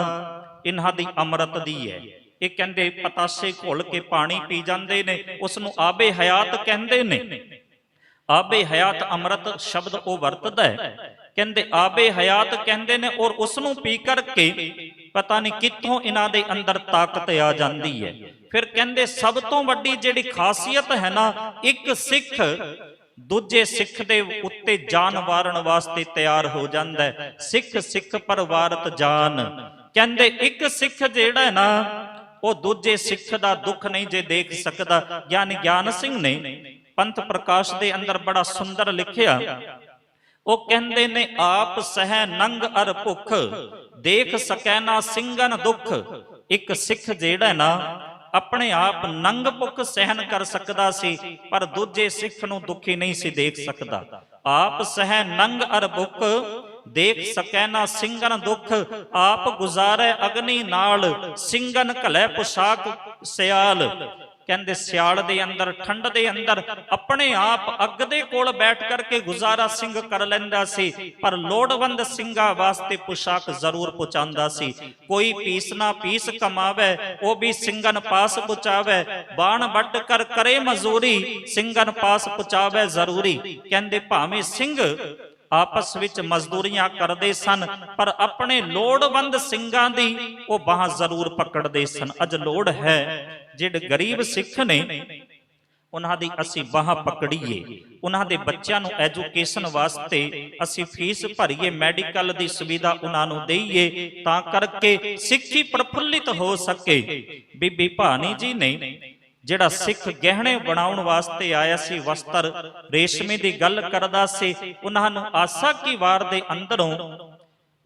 ਇਹਨਾਂ ਦੀ ਅੰਮ੍ਰਿਤ ਦੀ ਹੈ। ਇਹ ਕਹਿੰਦੇ ਪਤਾਸੇ ਘੋਲ ਕੇ ਪਾਣੀ ਪੀ ਜਾਂਦੇ ਨੇ, ਉਸ ਨੂੰ ਆਬੇ ਹਯਾਤ ਕਹਿੰਦੇ ਨੇ। ਆਬੇ ਹਯਾਤ ਅੰਮ੍ਰਿਤ ਸ਼ਬਦ ਉਹ ਵਰਤਦਾ ਹੈ, ਕਹਿੰਦੇ ਆਬੇ ਹਯਾਤ ਕਹਿੰਦੇ ਨੇ। ਔਰ ਉਸ ਨੂੰ ਪੀ ਕਰਕੇ ਪਤਾ ਨਹੀਂ ਕਿੱਥੋਂ ਇਹਨਾਂ ਦੇ ਅੰਦਰ ਤਾਕਤ ਆ ਜਾਂਦੀ ਹੈ। ਫਿਰ ਕਹਿੰਦੇ ਸਭ ਤੋਂ ਵੱਡੀ ਜਿਹੜੀ ਖਾਸੀਅਤ ਹੈ ਨਾ, ਇੱਕ ਸਿੱਖ ਦੂਜੇ ਸਿੱਖ ਦੇ ਉੱਤੇ ਜਾਨ ਵਾਰਨ ਵਾਸਤੇ ਤਿਆਰ ਹੋ ਜਾਂਦਾ ਹੈ। ਸਿੱਖ ਪਰਵਾਰਤ ਜਾਨ। ਕਹਿੰਦੇ ਇੱਕ ਸਿੱਖ ਜਿਹੜਾ ਹੈ ਨਾ ਉਹ ਦੂਜੇ ਸਿੱਖ ਦਾ ਦੁੱਖ ਨਹੀਂ ਜੇ ਦੇਖ ਸਕਦਾ। ਗਿਆਨੀ ਗਿਆਨ ਸਿੰਘ ਨੇ ਪੰਥ ਪ੍ਰਕਾਸ਼ ਦੇ ਅੰਦਰ ਬੜਾ ਸੁੰਦਰ ਲਿਖਿਆ, ਉਹ ਕਹਿੰਦੇ ਨੇ ਆਪ ਸਹਿ ਨੰਗ ਅਰ ਭੁੱਖ, ਦੇਖ ਸਕੈ ਨਾ ਸਿੰਘਨ ਦੁੱਖ। ਇੱਕ ਸਿੱਖ ਜਿਹੜਾ ਨਾ ਆਪਣੇ ਆਪ ਨੰਗ ਭੁੱਖ ਸਹਿਨ ਕਰ ਸਕਦਾ ਸੀ, ਪਰ ਦੂਜੇ ਸਿੱਖ ਨੂੰ ਦੁਖੀ ਨਹੀਂ ਸੀ ਦੇਖ ਸਕਦਾ। ਆਪ ਸਹਿ ਨੰਗ ਅਰ ਭੁੱਖ, ਦੇਖ ਸਕੈ ਨਾ ਸਿੰਘਨ ਦੁੱਖ। ਆਪ ਗੁਜ਼ਾਰੇ ਅਗਨੀ ਨਾਲ, ਸਿੰਘਨ ਘਲੇ ਪੁਸ਼ਾਕ ਸਿਆਲ। ਕਹਿੰਦੇ ਸਿਆਲ ਦੇ ਅੰਦਰ, ਠੰਡ ਦੇ ਅੰਦਰ ਆਪਣੇ ਆਪ ਅੱਗ ਦੇ ਕੋਲ ਬੈਠ ਕਰਕੇ ਗੁਜ਼ਾਰਾ ਸਿੰਘ ਕਰ ਲੈਂਦਾ ਸੀ, ਪਰ ਲੋੜਵੰਦ ਸਿੰਘਾਂ ਵਾਸਤੇ ਪੁਸ਼ਾਕ ਜ਼ਰੂਰ ਪਹੁੰਚਾਉਂਦਾ ਸੀ। ਕੋਈ ਪੀਸ ਨਾ ਪੀਸ ਕਮਾਵੇ, ਉਹ ਵੀ ਸਿੰਘਨ ਪਾਸ ਪਹੁੰਚਾਵੇ। ਬਾਣ ਵੱਢ ਕਰ ਕਰੇ ਮਜ਼ਦੂਰੀ, ਸਿੰਘਨ ਪਾਸ ਪਹੁੰਚਾਵੇ ਜ਼ਰੂਰੀ। ਕਹਿੰਦੇ ਭਾਵੇਂ ਸਿੰਘ ਆਪਸ ਵਿੱਚ ਮਜ਼ਦੂਰੀਆਂ ਕਰਦੇ ਸਨ, ਪਰ ਆਪਣੇ ਲੋੜਵੰਦ ਸਿੰਘਾਂ ਦੀ ਉਹ ਬਾਹ ਜ਼ਰੂਰ ਪਕੜਦੇ ਸਨ। ਅੱਜ ਲੋੜ ਹੈ ਜਿਹੜੇ ਗਰੀਬ ਸਿੱਖ ਨੇ ਉਹਨਾਂ ਦੀ ਅਸੀਂ ਬਾਹ ਪਕੜੀਏ, ਉਹਨਾਂ ਦੇ ਬੱਚਿਆਂ ਨੂੰ ਐਜੂਕੇਸ਼ਨ ਵਾਸਤੇ ਅਸੀਂ ਫੀਸ ਭਰੀਏ, ਮੈਡੀਕਲ ਦੀ ਸੁਵਿਧਾ ਉਹਨਾਂ ਨੂੰ ਦੇਈਏ, ਤਾਂ ਕਰਕੇ ਸਿੱਖੀ ਪ੍ਰਫੁੱਲਿਤ ਹੋ ਸਕੇ। ਬੀਬੀ ਭਾਨੀ ਜੀ ਨੇ ਜਿਹੜਾ ਸਿੱਖ ਗਹਿਣੇ ਬਣਾਉਣ ਵਾਸਤੇ ਆਇਆ ਸੀ, ਵਸਤਰ ਰੇਸ਼ਮੀ ਦੀ ਗੱਲ ਕਰਦਾ ਸੀ, ਉਹਨਾਂ ਨੂੰ ਆਸਾ ਕੀ ਵਾਰ ਦੇ ਅੰਦਰੋਂ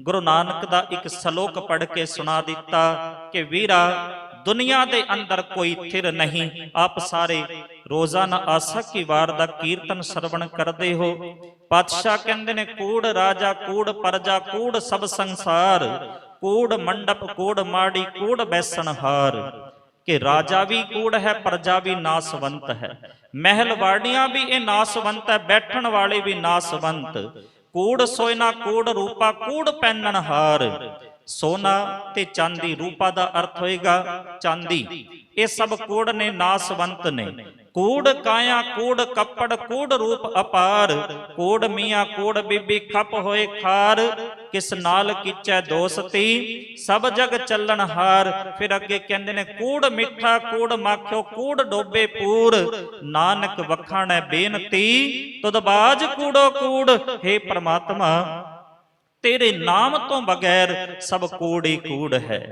ਗੁਰੂ ਨਾਨਕ ਦਾ ਇੱਕ ਸ਼ਲੋਕ ਪੜ੍ਹ ਕੇ ਸੁਣਾ ਦਿੱਤਾ ਕਿ ਵੀਰਾ ਦੁਨੀਆ ਦੇ ਅੰਦਰ ਕੋਈ ਥਿਰ ਨਹੀਂ, ਆਪ ਸਾਰੇ ਰੋਜ਼ਾਨਾ ਆਸਾ ਕੀ ਵਾਰ ਦਾ ਕੀਰਤਨ ਸਰਵਣ ਕਰਦੇ ਹੋ। ਪਾਤਸ਼ਾਹ ਕਹਿੰਦੇ ਨੇ ਕੂੜ ਰਾਜਾ ਕੂੜ ਪਰਜਾ ਕੂੜ ਸਭ ਸੰਸਾਰ, ਕੂੜ ਮੰਡਪ ਕੂੜ ਮਾੜੀ ਕੂੜ ਬੈਸਣ ਹਾਰ। ਕਿ ਰਾਜਾ ਵੀ ਕੂੜ ਹੈ, ਪ੍ਰਜਾ ਵੀ ਨਾਸਵੰਤ ਹੈ, ਮਹਿਲ ਵਾੜੀਆਂ ਵੀ ਇਹ ਨਾਸਵੰਤ ਹੈ, ਬੈਠਣ ਵਾਲੇ ਵੀ ਨਾਸਵੰਤ। ਕੂੜ ਸੋਇਨਾ ਕੂੜ ਰੂਪਾ ਕੂੜ ਪਹਿਨਣ ਹਾਰ। सोना ते चांदी, रूपा दा अर्थ होएगा चांदी। ये सब कूड़ ने, नासवंत ने। कूड़ काया, कूड़ कपड़, कूड़ रूप अपार। कूड़ मियाँ, कूड़ बीबी, खप होए खार। किस नाल कीचै दोस्ती, सब जग चलन हार। फिर अगे कहते ने, कूड़ मिठा, कूड़ माखियो, कूड़ डोबे पूर। नानक वखाणै बेनती, तुद बाज कूड़ो कूड़। हे परमात्मा, तेरे नाम तो बगैर सब कूड़ ही कूड़ है।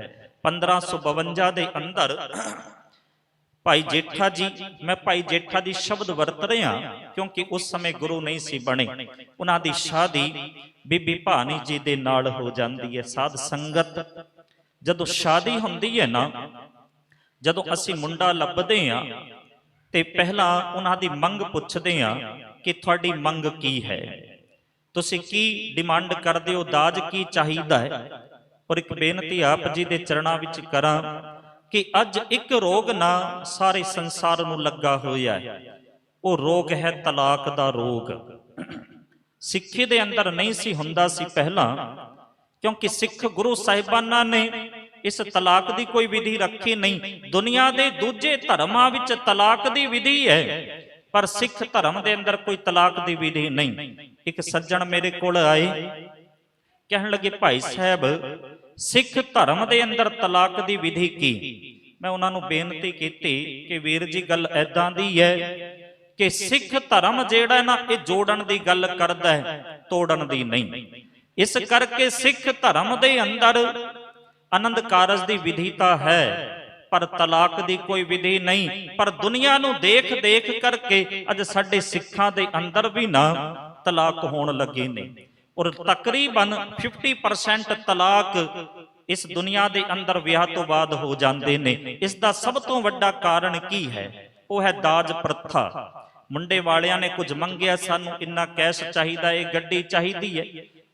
1552 ਦੇ ਅੰਦਰ ਭਾਈ ਜੇਠਾ ਜੀ, ਮੈਂ ਭਾਈ ਜੇਠਾ ਦੀ ਸ਼ਬਦ ਵਰਤ ਰਿਹਾ ਕਿਉਂਕਿ ਉਸ ਸਮੇਂ ਗੁਰੂ ਨਹੀਂ ਸੀ ਬਣੇ। ਉਹਨਾਂ ਦੀ ਸ਼ਾਦੀ ਬੀਬੀ ਭਾਨੀ ਜੀ ਦੇ ਨਾਲ ਹੋ ਜਾਂਦੀ ਹੈ। ਸਾਧ ਸੰਗਤ, ਜਦੋਂ ਸ਼ਾਦੀ ਹੁੰਦੀ ਹੈ ਨਾ, ਜਦੋਂ ਅਸੀਂ ਮੁੰਡਾ ਲੱਭਦੇ ਆ ਤੇ ਪਹਿਲਾਂ ਉਹਨਾਂ ਦੀ ਮੰਗ ਪੁੱਛਦੇ ਆ ਕਿ ਤੁਹਾਡੀ ਮੰਗ ਕੀ ਹੈ, ਤੁਸੀਂ ਕੀ ਡਿਮਾਂਡ ਕਰਦੇ ਹੋ, ਦਾਜ ਕੀ ਚਾਹੀਦਾ ਹੈ। ਔਰ ਇੱਕ ਬੇਨਤੀ ਆਪ ਜੀ ਦੇ ਚਰਨਾਂ ਵਿੱਚ ਕਰਾਂ ਕਿ ਅੱਜ ਇੱਕ ਰੋਗ ਨਾ ਸਾਰੇ ਸੰਸਾਰ ਨੂੰ ਲੱਗਾ ਹੋਇਆ ਹੈ, ਉਹ ਰੋਗ ਹੈ ਤਲਾਕ ਦਾ ਰੋਗ। ਸਿੱਖੀ ਦੇ ਅੰਦਰ ਨਹੀਂ ਸੀ ਹੁੰਦਾ ਸੀ ਪਹਿਲਾਂ, ਕਿਉਂਕਿ ਸਿੱਖ ਗੁਰੂ ਸਾਹਿਬਾਨਾਂ ਨੇ ਇਸ ਤਲਾਕ ਦੀ ਕੋਈ ਵਿਧੀ ਰੱਖੀ ਨਹੀਂ। ਦੁਨੀਆ ਦੇ ਦੂਜੇ ਧਰਮਾਂ ਵਿੱਚ ਤਲਾਕ ਦੀ ਵਿਧੀ ਹੈ, ਪਰ ਸਿੱਖ ਧਰਮ ਦੇ ਅੰਦਰ ਕੋਈ ਤਲਾਕ ਦੀ ਵਿਧੀ ਨਹੀਂ। ਇੱਕ ਸੱਜਣ ਮੇਰੇ ਕੋਲ ਆਏ, ਕਹਿਣ ਲੱਗੇ ਭਾਈ ਸਾਹਿਬ ਸਿੱਖ ਧਰਮ ਦੇ ਅੰਦਰ ਤਲਾਕ ਦੀ ਵਿਧੀ ਕੀ। ਮੈਂ ਉਹਨਾਂ ਨੂੰ ਬੇਨਤੀ ਕੀਤੀ ਕਿ ਵੀਰ ਜੀ ਗੱਲ ਐਦਾਂ ਦੀ ਹੈ ਕਿ ਸਿੱਖ ਧਰਮ ਜਿਹੜਾ ਨਾ ਇਹ ਜੋੜਨ ਦੀ ਗੱਲ ਕਰਦਾ ਹੈ, ਤੋੜਨ ਦੀ ਨਹੀਂ। ਇਸ ਕਰਕੇ ਸਿੱਖ ਧਰਮ ਦੇ ਅੰਦਰ ਆਨੰਦ ਕਾਰਜ ਦੀ ਵਿਧੀ ਤਾਂ ਹੈ, ਪਰ ਤਲਾਕ ਦੀ ਕੋਈ ਵਿਧੀ ਨਹੀਂ। ਪਰ ਦੁਨੀਆ ਨੂੰ ਦੇਖ ਦੇਖ ਕਰਕੇ ਅੱਜ ਸਾਡੇ ਸਿੱਖਾਂ ਦੇ ਅੰਦਰ ਵੀ ਨਾ ਤਲਾਕ ਹੋਣ ਲੱਗੇ ਨੇ। ਔਰ ਤਕਰੀਬਨ 50% ਤਲਾਕ ਇਸ ਦੁਨੀਆ ਦੇ ਅੰਦਰ ਵਿਆਹ ਤੋਂ ਬਾਅਦ ਹੋ ਜਾਂਦੇ ਨੇ। ਇਸ ਦਾ ਸਭ ਤੋਂ ਵੱਡਾ ਕਾਰਨ ਕੀ ਹੈ? ਉਹ ਹੈ ਦਾਜ ਪ੍ਰਥਾ। ਮੁੰਡੇ ਵਾਲਿਆਂ ਨੇ ਕੁਝ ਮੰਗਿਆ, ਸਾਨੂੰ ਇੰਨਾ ਕੈਸ਼ ਚਾਹੀਦਾ, ਇਹ ਗੱਡੀ ਚਾਹੀਦੀ ਹੈ।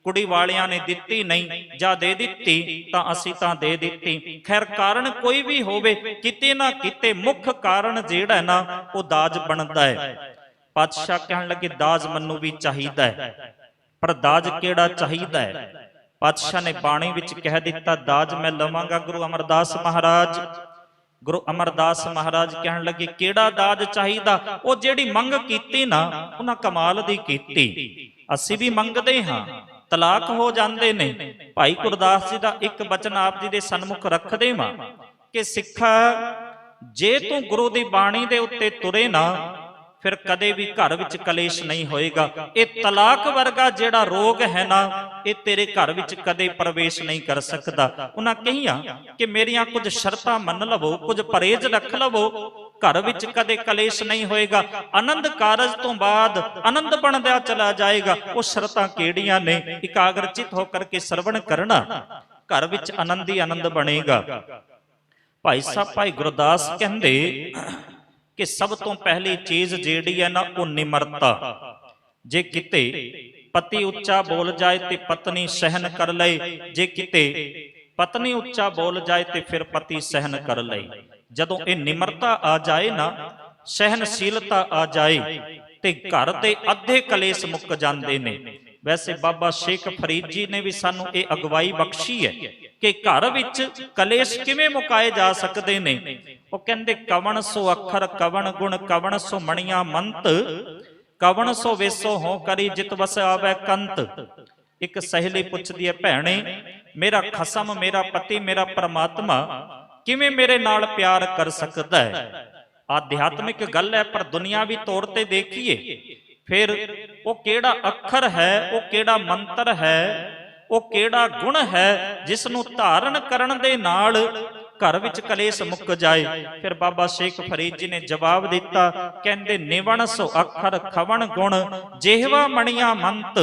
ਕੁੜੀ ਵਾਲਿਆਂ ਨੇ ਦਿੱਤੀ ਨਹੀਂ, ਜਾਂ ਦੇ ਦਿੱਤੀ ਤਾਂ ਅਸੀਂ ਤਾਂ ਦੇ ਦਿੱਤੀ। ਖੈਰ ਕਾਰਨ ਕੋਈ ਵੀ ਹੋਵੇ, ਕਿਤੇ ਨਾ ਕਿਤੇ ਮੁੱਖ ਕਾਰਨ ਜਿਹੜਾ ਨਾ ਉਹ ਦਾਜ ਬਣਦਾ ਹੈ। ਪਾਤਸ਼ਾਹ ਕਹਿਣ ਲੱਗੇ ਦਾਜ ਮੈਨੂੰ ਵੀ ਚਾਹੀਦਾ ਹੈ, ਪਰ ਦਾਜ ਕਿਹੜਾ ਚਾਹੀਦਾ ਹੈ? ਪਾਤਸ਼ਾਹ ਨੇ ਬਾਣੀ ਵਿੱਚ ਕਹਿ ਦਿੱਤਾ ਦਾਜ ਮੈਂ ਲਵਾਂਗਾ ਗੁਰੂ ਅਮਰਦਾਸ ਮਹਾਰਾਜ। ਗੁਰੂ ਅਮਰਦਾਸ ਮਹਾਰਾਜ ਕਹਿਣ ਲੱਗੇ ਕਿਹੜਾ ਦਾਜ ਚਾਹੀਦਾ? ਉਹ ਜਿਹੜੀ ਮੰਗ ਕੀਤੀ ਨਾ ਉਹਨਾਂ ਕਮਾਲ ਦੀ ਕੀਤੀ। ਅਸੀਂ ਵੀ ਮੰਗਦੇ ਹਾਂ, ਤਲਾਕ ਹੋ ਜਾਂਦੇ ਨੇ। ਭਾਈ ਗੁਰਦਾਸ ਜੀ ਦਾ ਇੱਕ ਬਚਨ ਆਪ ਜੀ ਦੇ ਸਨਮੁਖ ਰੱਖਦੇ ਵਾਂ ਕਿ ਸਿੱਖਾ ਜੇ ਤੂੰ ਗੁਰੂ ਦੀ ਬਾਣੀ ਦੇ ਉੱਤੇ ਤੁਰੇ ਨਾ, ਫਿਰ ਕਦੇ ਵੀ ਘਰ ਵਿੱਚ ਕਲੇਸ਼ ਨਹੀਂ ਹੋਏਗਾ। ਇਹ ਤਲਾਕ ਵਰਗਾ ਜਿਹੜਾ ਰੋਗ ਹੈ ਨਾ, ਇਹ ਤੇਰੇ ਘਰ ਵਿੱਚ ਕਦੇ ਪ੍ਰਵੇਸ਼ ਨਹੀਂ ਕਰ ਸਕਦਾ। ਉਹਨਾਂ ਕਹੀਆਂ ਕਿ ਮੇਰੀਆਂ ਕੁਝ ਸ਼ਰਤਾਂ ਮੰਨ ਲਵੋ, ਕੁਝ ਪਰਹੇਜ਼ ਰੱਖ ਲਵੋ, ਘਰ ਵਿੱਚ ਕਦੇ ਕਲੇਸ਼ ਨਹੀਂ ਹੋਏਗਾ। ਆਨੰਦ ਕਾਰਜ ਤੋਂ ਬਾਅਦ ਆਨੰਦ ਬਣਦਾ ਚਲਾ ਜਾਏਗਾ। ਉਹ ਸ਼ਰਤਾਂ ਕਿਹੜੀਆਂ ਨੇ? ਇਕਾਗਰਚਿਤ ਹੋ ਕਰਕੇ ਸਰਵਣ ਕਰਨਾ, ਘਰ ਵਿੱਚ ਆਨੰਦ ਹੀ ਆਨੰਦ ਬਣੇਗਾ। ਭਾਈ ਸਾਹਿਬ ਭਾਈ ਗੁਰਦਾਸ ਕਹਿੰਦੇ ਕਿ ਸਭ ਤੋਂ ਪਹਿਲੀ ਚੀਜ਼ ਜਿਹੜੀ ਹੈ ਨਾ ਉਹ ਨਿਮਰਤਾ। ਜੇ ਕਿਤੇ ਪਤੀ ਉੱਚਾ ਬੋਲ ਜਾਏ ਤੇ ਪਤਨੀ ਸਹਿਨ ਕਰ ਲਏ, ਜੇ ਕਿਤੇ ਪਤਨੀ ਉੱਚਾ ਬੋਲ ਜਾਏ ਤੇ ਫਿਰ ਪਤੀ ਸਹਿਨ ਕਰ ਲਏ। ਜਦੋਂ ਇਹ ਨਿਮਰਤਾ ਆ ਜਾਏ ਨਾ, ਸਹਿਨਸ਼ੀਲਤਾ ਆ ਜਾਏ ਤੇ ਘਰ ਦੇ ਅੱਧੇ ਕਲੇਸ਼ ਮੁੱਕ ਜਾਂਦੇ ਨੇ। ਵੈਸੇ ਬਾਬਾ ਸ਼ੇਖ ਫਰੀਦ ਜੀ ਨੇ ਵੀ ਸਾਨੂੰ ਇਹ ਅਗਵਾਈ ਬਖਸ਼ੀ ਹੈ ਕਿ ਘਰ ਵਿੱਚ ਕਲੇਸ਼ ਕਿਵੇਂ ਮੁਕਾਏ ਜਾ ਸਕਦੇ ਨੇ। ਉਹ ਕਹਿੰਦੇ ਕਵਣ ਸੋ ਅੱਖਰ ਕਵਣ ਗੁਣ ਕਵਣ ਸੋ ਮਣੀਆਂ ਮੰਤ, ਕਵਣ ਸੋ ਵੇਸੋ ਹੋ ਕਰੀ ਜਿਤ ਵਸ ਆਵੇ ਕੰਤ। ਇੱਕ ਸਹੇਲੀ ਪੁੱਛਦੀ ਹੈ ਭੈਣੇ ਮੇਰਾ ਖਸਮ, ਮੇਰਾ ਪਤੀ, ਮੇਰਾ ਪਰਮਾਤਮਾ ਕਿਵੇਂ ਮੇਰੇ ਨਾਲ ਪਿਆਰ ਕਰ ਸਕਦਾ ਹੈ? ਆਧਿਆਤਮਿਕ ਗੱਲ ਹੈ, ਪਰ ਦੁਨਿਆਵੀ ਤੌਰ ਤੇ ਦੇਖੀਏ ਫਿਰ ਉਹ ਕਿਹੜਾ ਅੱਖਰ ਹੈ, ਉਹ ਕਿਹੜਾ ਮੰਤਰ ਹੈ, ਉਹ ਕਿਹੜਾ ਗੁਣ ਹੈ ਜਿਸ ਨੂੰ ਧਾਰਨ ਕਰਨ ਦੇ ਨਾਲ ਘਰ ਵਿੱਚ ਕਲੇਸ਼ ਮੁੱਕ ਜਾਏ। ਫਿਰ ਬਾਬਾ ਸ਼ੇਖ ਫਰੀਦ ਜੀ ਨੇ ਜਵਾਬ ਦਿੱਤਾ, ਕਹਿੰਦੇ ਨਿਵਣ ਸੋ ਅੱਖਰ ਖਵਣ ਗੁਣ ਜਿਹਵਾ ਮਣੀਆਂ ਮੰਤ,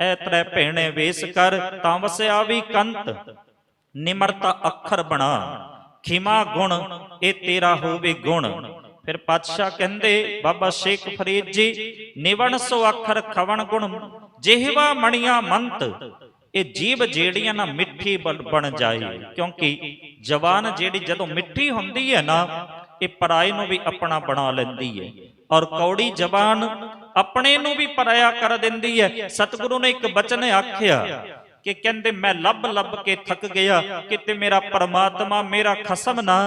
ਐ ਤ੍ਰੈ ਭੈਣੇ ਵੇਸ ਕਰ ਤਾਂ ਵਸਿਆ ਵੀ ਕੰਤ। ਨਿਮਰਤਾ ਅੱਖਰ ਬਣਾ, ਖਿਮਾ ਗੁਣ ਇਹ ਤੇਰਾ ਹੋਵੇ ਗੁਣ। ਫਿਰ ਪਾਤਸ਼ਾਹ ਕਹਿੰਦੇ ਬਾਬਾ ਸ਼ੇਖ ਫਰੀਦ ਜੀ ਨਿਵਣ ਸੋ ਅੱਖਰ ਖਵਣ ਗੁਣ ਜਿਹਵਾ ਮਣੀਆਂ ਮੰਤ। ਇਹ ਜੀਭ ਜਿਹੜੀਆਂ ਨਾ ਮਿੱਠੀ ਬਣ ਜਾਏ, ਕਿਉਂਕਿ ਜ਼ਬਾਨ ਜਿਹੜੀ ਜਦੋਂ ਮਿੱਠੀ ਹੁੰਦੀ ਹੈ ਨਾ ਇਹ ਪਰਾਏ ਨੂੰ ਵੀ ਆਪਣਾ ਬਣਾ ਲੈਂਦੀ ਹੈ, ਔਰ ਕੌੜੀ ਜ਼ਬਾਨ ਆਪਣੇ ਨੂੰ ਵੀ ਪਰਾਇਆ ਕਰ ਦਿੰਦੀ ਹੈ। ਸਤਿਗੁਰੂ ਨੇ ਇੱਕ ਬਚਨ ਆਖਿਆ कि कहते मैं लब लब के थक गया, किते मेरा परमात्मा मेरा खसम ना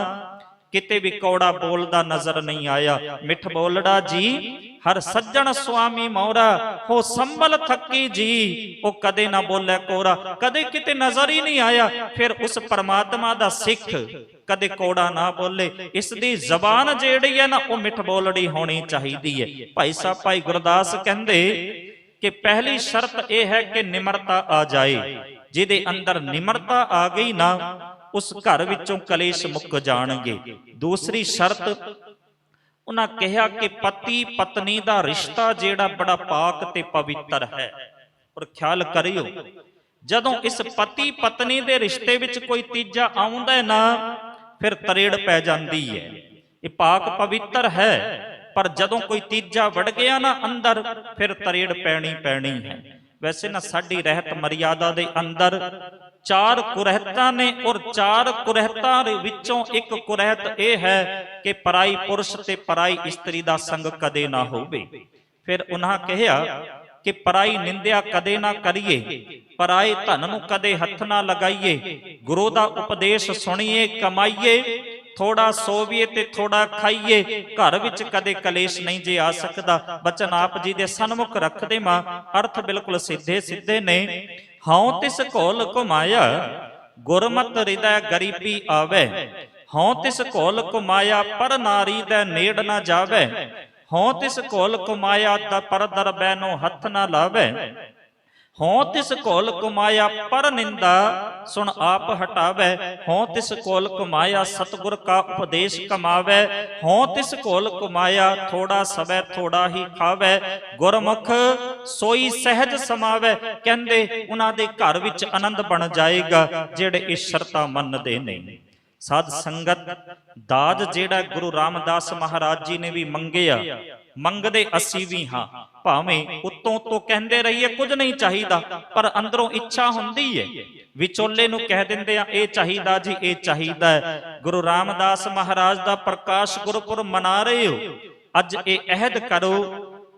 किते भी कौड़ा बोलदा नजर नहीं आया। मिठ बोलड़ा जी हर सज्जन स्वामी मोरा, हो संभल थकी जी वो कदे ना बोले कोरा, कदे किते नजर ही नहीं आया। फिर उस परमात्मा दा सिख कदे कोड़ा ना बोले। इसदी जबान जेड़ी है ना वो मिठ बोलड़ी होनी चाहिदी है। भाई साहब भाई गुरदास कहंदे कि पहली शर्त यह है कि निमरता आ जाए। जिहदे अंदर निमरता आ गई ना उस घर विचों कलेश मुक जाणगे। दूसरी शर्त उन्हां कहा कि पति पत्नी दा रिश्ता जेड़ा बड़ा पाक ते पवित्र है। और ख्याल करियो जदों इस पति पत्नी दे रिश्ते विच कोई तीजा आउंदा ना फिर तरेड़ पै जांदी है। ये पाक पवित्र है पर जदों कोई तीजा वड़ गया ना अंदर फिर तरेड़ पैनी पैनी है। वैसे ना साडी रहत मर्यादा दे अंदर चार कुरहतां ने और चार कुरहतां विचों एक कुरहत यह है कि पराई पुरुष ते पराई इस्त्री दा संग कदे ना होवे। फिर उन्हां कहा कि पराई निंदिया कदे ना करिए, पराए धन नूं कदे हथ ना लगाइए, गुरु दा उपदेश सुनिए कमाइए, थोड़ा सोवीए ते थोड़ा खाइए, घर विच कदे कलेश नहीं जे आ सकदा। बचन आप जी दे सन्मुख रखदे मां अर्थ बिल्कुल सीधे सीधे ने। हौं तिस घोल घुमाया गुरमत हृदय गरीबी आवे, हौं तिस घोल घुमाया पर नारी दे नेड़ ना जावे, हौं तिस घोल घुमाया पर दर बैनो हथ ना लावे, हों तिस घोल कुमाया पर निंदा सुन आप हटावे, हों तिस घोल कुमाया सतगुर का उपदेश कमावे, हों तिस घोल कुमाया थोड़ा सवै थोड़ा ही खावे, गुरमुख सोई सहज समावे। कहंदे उन्हां दे घर विच आनंद बन जाएगा जेड़े इस शर्तां मनदे नहीं। साध संगत दाज जेड़ा गुरु रामदास महाराज जी ने भी मंगिया, मंगदे असी भी हाँ, भावें उत्तों तो कहते रहिए कुछ नहीं चाहिदा पर अंदरों इच्छा हुंदी है। विचोले नूं कह दिंदे आ ये चाहिदा जी ये चाहिदा है। गुरु रामदास महाराज दा प्रकाश गुरपुरब मना रहे हो, अज ये अहद करो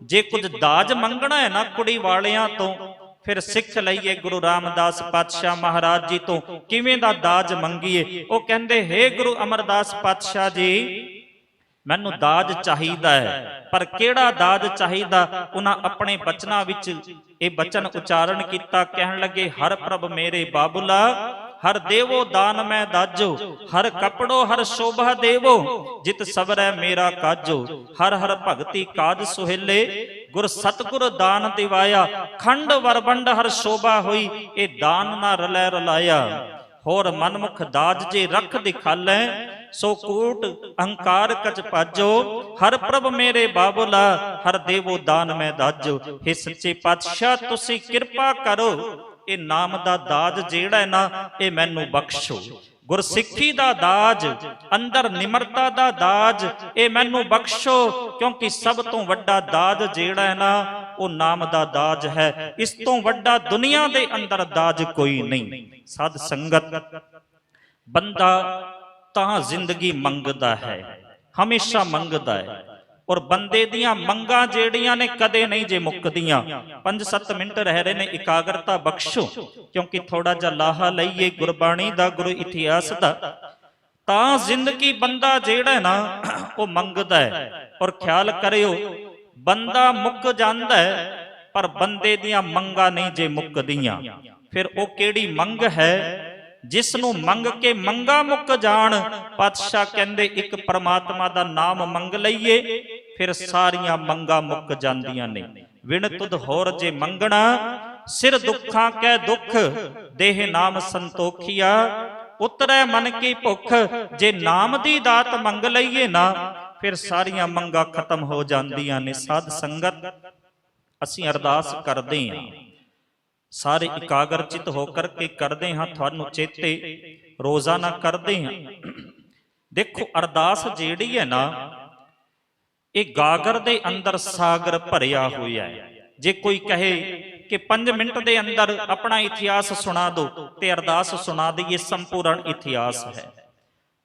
जे कुछ दाज मंगना है ना कुड़ी वालियां तो फिर सिख लईए गुरु रामदास पातशाह महाराज जी तो किवें दा दाज मंगीए। वो कहंदे हे गुरु अमरदास पातशाह जी मैनू दाज चाहिदा है, पर केड़ा दाज चाहिदा? उन्हां अपने बचनां विच ये बचन उचारण कीता, कहण लगे हर प्रभ मेरे बाबुला हर देवो दान मैं दाजो, हर कपड़ो हर शोभा देवो जित सबरै मेरा काजो, हर हर भगति काज सुहेले गुर सतगुर दान दिवाया, खंड वरबंड हर शोभा हुई ए दान ना रलै रलाया, होर मनमुख दाज जे रख दिखालै सो कूट अहंकार कच पाजो, हर प्रभ मेरे बाबुला हर देवो दान मैं दाजो। हे सच्चे पातशाह तुसी किरपा करो ये नाम दा दाज जेड़ा है ना ये मैनू बख्शो, गुरसिੱਖੀ दा दाज अंदर निमरता दा दाज ये मैनू बख्शो, क्योंकि सब तो वड्डा दाज जेड़ा है ना वो नाम दा दाज है। इस तो वड्डा दुनिया दे अंदर दाज कोई नहीं। साध संगत बंदा तां जिंदगी मंगदा है, हमेशा मंगदा है, और बंदे दियां मंगां जेड़ियां ने कदे नहीं जे मुकदियां। 5-7 मिनट रह रहे ने, इकाग्रता बख्शो क्योंकि थोड़ा जा लाहा लईए गुरबाणी दा गुरु इतिहास दा। तां जिंदगी बंदा जेड़ा ना वो मंगदा है, और ख्याल करियो बंदा मुक जांदा है पर बंदे दियां मंगां नहीं जे मुकदियां। फिर वो केड़ी मंग है जिसनों मंग के मंगा मुक जान? पातशाह कहंदे एक परमात्मा दा नाम मंग लईए फिर सारियां मंगा मुक जांदियां ने। विण तुद होर जे मंगना सिर दुखां कै दुख, देह नाम संतोखिया उतरै मन की भुख। जे नाम दी दात मंग लईए ना फिर सारियां मंगा खत्म हो जांदियां ने। साध संगत असीं अरदास करदे हां, सारे इकाग्रचित होकर के करते हाँ, थानू चेते रोजाना करते हाँ। देखो अरदास जेड़ी है ना ये गागर दे अंदर सागर भरिया हुआ है। जे कोई कहे कि 5 मिनट दे अंदर अपना इतिहास सुना दो ते अरदास सुना दईए, संपूर्ण इतिहास है।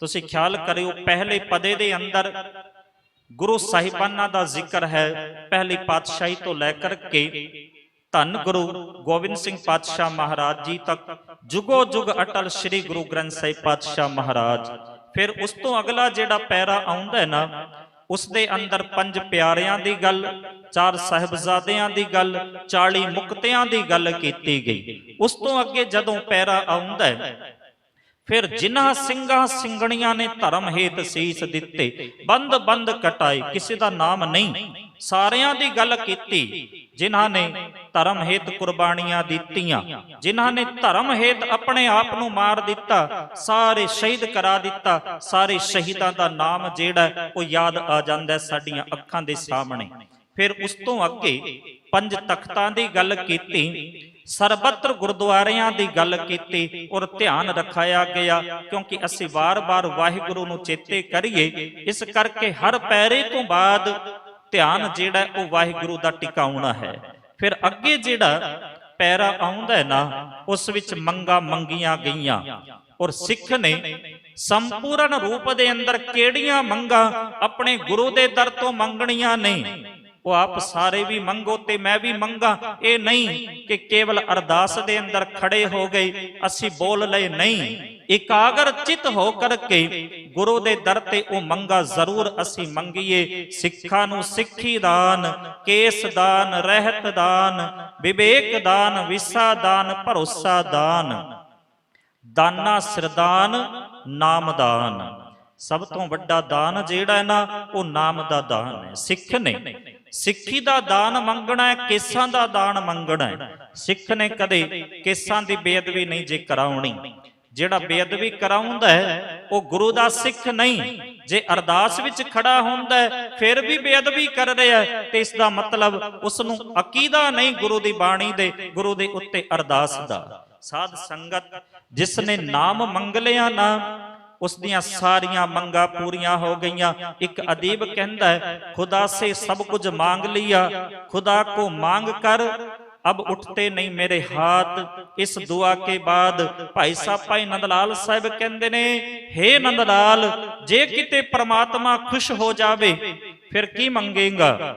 तुसीं ख्याल करियो पहले पदे दे अंदर गुरु साहिबाना दा जिक्र है, पहली पातशाही तो लैकर के ਧੰਨ ਗੁਰੂ ਗੋਬਿੰਦ ਸਿੰਘ ਪਾਤਸ਼ਾਹ ਮਹਾਰਾਜ ਜੀ ਤੱਕ ਜੁਗੋ ਜੁਗ ਅਟਲ ਸ੍ਰੀ ਗੁਰੂ ਗ੍ਰੰਥ ਸਾਹਿਬ ਪਾਤਸ਼ਾਹ ਮਹਾਰਾਜ। ਫਿਰ ਉਸ ਤੋਂ ਅਗਲਾ ਜਿਹੜਾ ਪੈਰਾ ਆਉਂਦਾ ਹੈ ਨਾ, ਉਸ ਦੇ ਅੰਦਰ 5 ਪਿਆਰਿਆਂ ਦੀ ਗੱਲ, 4 ਸਾਹਿਬਜ਼ਾਦਿਆਂ ਦੀ ਗੱਲ, 40 ਮੁਕਤਿਆਂ ਦੀ ਗੱਲ ਕੀਤੀ ਗਈ। ਉਸ ਤੋਂ ਅੱਗੇ ਜਦੋਂ ਪੈਰਾ ਆਉਂਦਾ ਹੈ, ਫਿਰ ਜਿਨ੍ਹਾਂ ਸਿੰਘਾਂ ਸਿੰਘਣੀਆਂ ਨੇ ਧਰਮ ਹੇਤ ਸੀਸ ਦਿੱਤੇ, ਬੰਦ ਬੰਦ ਕਟਾਏ, ਕਿਸੇ ਦਾ ਨਾਮ ਨਹੀਂ, ਸਾਰਿਆਂ ਦੀ ਗੱਲ ਕੀਤੀ। ਜਿਨ੍ਹਾਂ ਨੇ ਧਰਮ ਹੇਤ ਕੁਰਬਾਨੀਆਂ ਦਿੱਤੀਆਂ, ਜਿਨ੍ਹਾਂ ਨੇ ਧਰਮ ਹੇਤ ਆਪਣੇ ਆਪ ਨੂੰ ਮਾਰ ਦਿੱਤਾ, ਸਾਰੇ ਸ਼ਹੀਦ ਕਰਾ ਦਿੱਤਾ। ਸਾਰੇ ਸ਼ਹੀਦਾਂ ਦਾ ਨਾਮ ਜਿਹੜਾ ਉਹ ਯਾਦ ਆ ਜਾਂਦਾ ਸਾਡੀਆਂ ਅੱਖਾਂ ਦੇ ਸਾਹਮਣੇ। ਫਿਰ ਉਸ ਤੋਂ ਅੱਗੇ 5 ਤਖਤਾਂ ਦੀ ਗੱਲ ਕੀਤੀ, ਸਰਬੱਤਰ ਗੁਰਦੁਆਰਿਆਂ ਦੀ ਗੱਲ ਕੀਤੀ, ਔਰ ਧਿਆਨ ਰਖਾਇਆ ਗਿਆ ਕਿਉਂਕਿ ਅਸੀਂ ਵਾਰ-ਵਾਰ ਵਾਹਿਗੁਰੂ ਨੂੰ ਚੇਤੇ ਕਰੀਏ, ਇਸ ਕਰਕੇ ਹਰ ਪੈਰੇ ਤੋਂ ਬਾਅਦ ਧਿਆਨ ਜਿਹੜਾ ਉਹ ਵਾਹਿਗੁਰੂ ਦਾ ਟਿਕਾਉਣਾ ਹੈ। ਫਿਰ ਅੱਗੇ ਜਿਹੜਾ ਪੈਰਾ ਆਉਂਦਾ ਹੈ ਨਾ, ਉਸ ਵਿੱਚ ਮੰਗਾਂ ਮੰਗੀਆਂ ਗਈਆਂ, ਔਰ ਸਿੱਖ ਨੇ ਸੰਪੂਰਨ ਰੂਪ ਦੇ ਅੰਦਰ ਕਿਹੜੀਆਂ ਮੰਗਾਂ ਆਪਣੇ ਗੁਰੂ ਦੇ ਦਰ ਤੋਂ ਮੰਗਣੀਆਂ ਨੇ, ਉਹ ਆਪ ਸਾਰੇ ਵੀ ਮੰਗੋ ਤੇ ਮੈਂ ਵੀ ਮੰਗਾ। ਇਹ ਨਹੀਂ ਕਿ ਕੇਵਲ ਅਰਦਾਸ ਦੇ ਅੰਦਰ ਖੜੇ ਹੋ ਗਏ, ਅਸੀਂ ਬੋਲ ਲਏ, ਨਹੀਂ, ਇਕਾਗਰ ਚਿਤ ਹੋ ਕਰਕੇ ਗੁਰੂ ਦੇ ਦਰ ਤੇ ਉਹ ਮੰਗਾ ਜ਼ਰੂਰ ਅਸੀਂ ਮੰਗੀਏ। ਸਿੱਖਾਂ ਨੂੰ ਸਿੱਖੀ ਦਾਨ, ਕੇਸ ਦਾਨ, ਰਹਿਤ ਦਾਨ, ਵਿਵੇਕ ਦਾਨ, ਵਿਸਾ ਦਾਨ, ਭਰੋਸਾ ਦਾਨ, ਦਾਨਾ ਸਿਰਦਾਨ, ਨਾਮ ਦਾਨ। ਸਭ ਤੋਂ ਵੱਡਾ ਦਾਨ ਜਿਹੜਾ ਹੈ ਨਾ, ਉਹ ਨਾਮ ਦਾ ਦਾਨ ਹੈ। ਸਿੱਖ ਨੇ ਸਿੱਖੀ ਦਾ ਦਾਨ ਮੰਗਣਾ ਹੈ, ਕੇਸਾਂ ਦਾ ਦਾਨ ਮੰਗਣਾ ਹੈ। ਸਿੱਖ ਨੇ ਕਦੇ ਕੇਸਾਂ ਦੀ ਬੇਅਦਬੀ ਨਹੀਂ ਜੇ ਕਰਾਉਣੀ। ਜਿਹੜਾ ਬੇਅਦਬੀ ਕਰਾਉਂਦਾ ਹੈ ਉਹ ਗੁਰੂ ਦਾ ਸਿੱਖ ਨਹੀਂ। ਜੇ ਅਰਦਾਸ ਵਿੱਚ ਖੜਾ ਹੁੰਦਾ ਹੈ ਫਿਰ ਵੀ ਬੇਅਦਬੀ ਕਰ ਰਿਹਾ ਹੈ, ਤੇ ਇਸ ਦਾ ਮਤਲਬ ਉਸ ਨੂੰ ਅਕੀਦਾ ਨਹੀਂ ਗੁਰੂ ਦੀ ਬਾਣੀ ਦੇ, ਗੁਰੂ ਦੇ ਉੱਤੇ ਅਰਦਾਸ ਦਾ। ਸਾਧ ਸੰਗਤ ਜਿਸ ਨੇ ਨਾਮ ਮੰਗ ਲਿਆ ਨਾ, ਉਸ ਦੀਆਂ ਸਾਰੀਆਂ ਮੰਗਾਂ ਪੂਰੀਆਂ ਹੋ ਗਈਆਂ। ਇੱਕ ਅਦੀਬ ਕਹਿੰਦਾ ਹੈ, ਖੁਦਾ ਸੇ ਸਭ ਕੁਝ ਮੰਗ ਲਿਆ, ਖੁਦਾ ਕੋ ਮੰਗ ਕਰ ਅਬ ਉੱਠਤੇ ਨਹੀਂ ਮੇਰੇ ਹਾਥ। ਇਸ ਦੁਆ ਕੇ ਬਾਅਦ ਭਾਈ ਸਾਹਿਬ ਭਾਈ ਨੰਦ ਲਾਲ ਸਾਹਿਬ ਕਹਿੰਦੇ ਨੇ, ਹੇ ਨੰਦ ਲਾਲ, ਜੇ ਕਿਤੇ ਪ੍ਰਮਾਤਮਾ ਖੁਸ਼ ਹੋ ਜਾਵੇ ਫਿਰ ਕੀ ਮੰਗੇਗਾ?